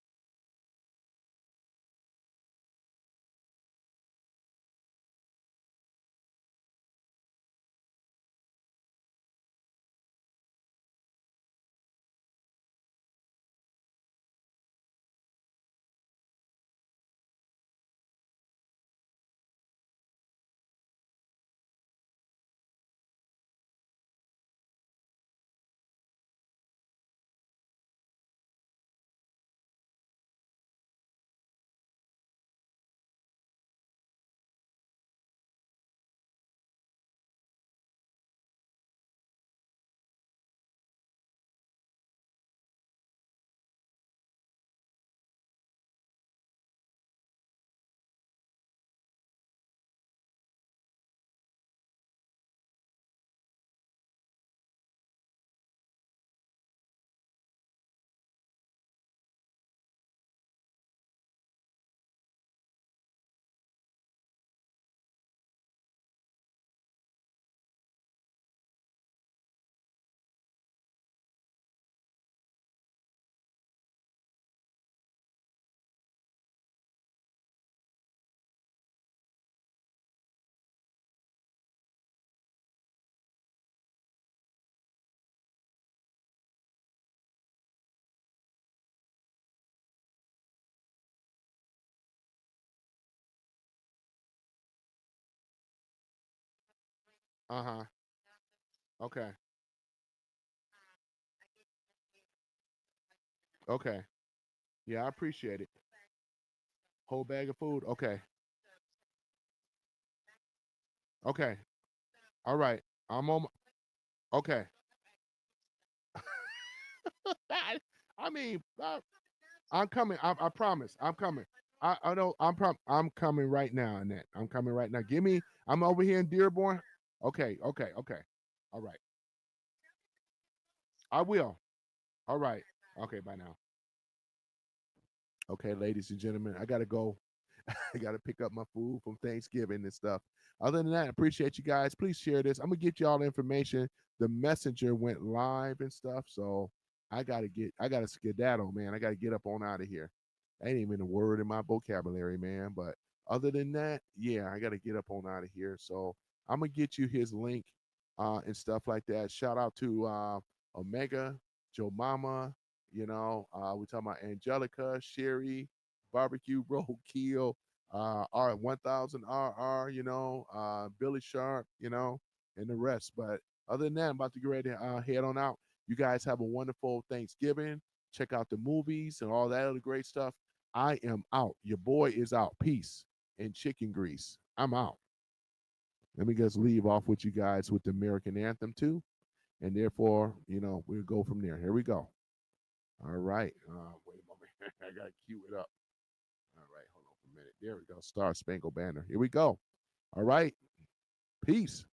Uh huh. Okay. Okay. Yeah, I appreciate it. Whole bag of food. Okay. Okay. All right. I'm on. Okay. I mean, I'm coming. I promise. I'm coming. I know. I'm coming right now, Annette. I'm coming right now. Give me. I'm over here in Dearborn. Okay. Okay. Okay. All right. I will. All right. Okay. Bye now. Okay, ladies and gentlemen, I gotta go. I gotta pick up my food from Thanksgiving and stuff. Other than that, I appreciate you guys. Please share this. I'm gonna get you all the information. The messenger went live and stuff, so I gotta skedaddle, man. I gotta get up on out of here. Ain't even a word in my vocabulary, man. But other than that, yeah, I gotta get up on out of here. So I'm gonna get you his link and stuff like that. Shout out to Omega, Joe Mama, we're talking about Angelica, Sherry, Barbecue Roadkill, R1000RR, Billy Sharp, and the rest. But other than that, I'm about to get ready to head on out. You guys have a wonderful Thanksgiving. Check out the movies and all that other great stuff. I am out. Your boy is out. Peace and chicken grease. I'm out. Let me just leave off with you guys with the American anthem too. And therefore, we'll go from there. Here we go. All right. Wait a moment. I got to cue it up. All right. Hold on for a minute. There we go. Star Spangled Banner. Here we go. All right. Peace.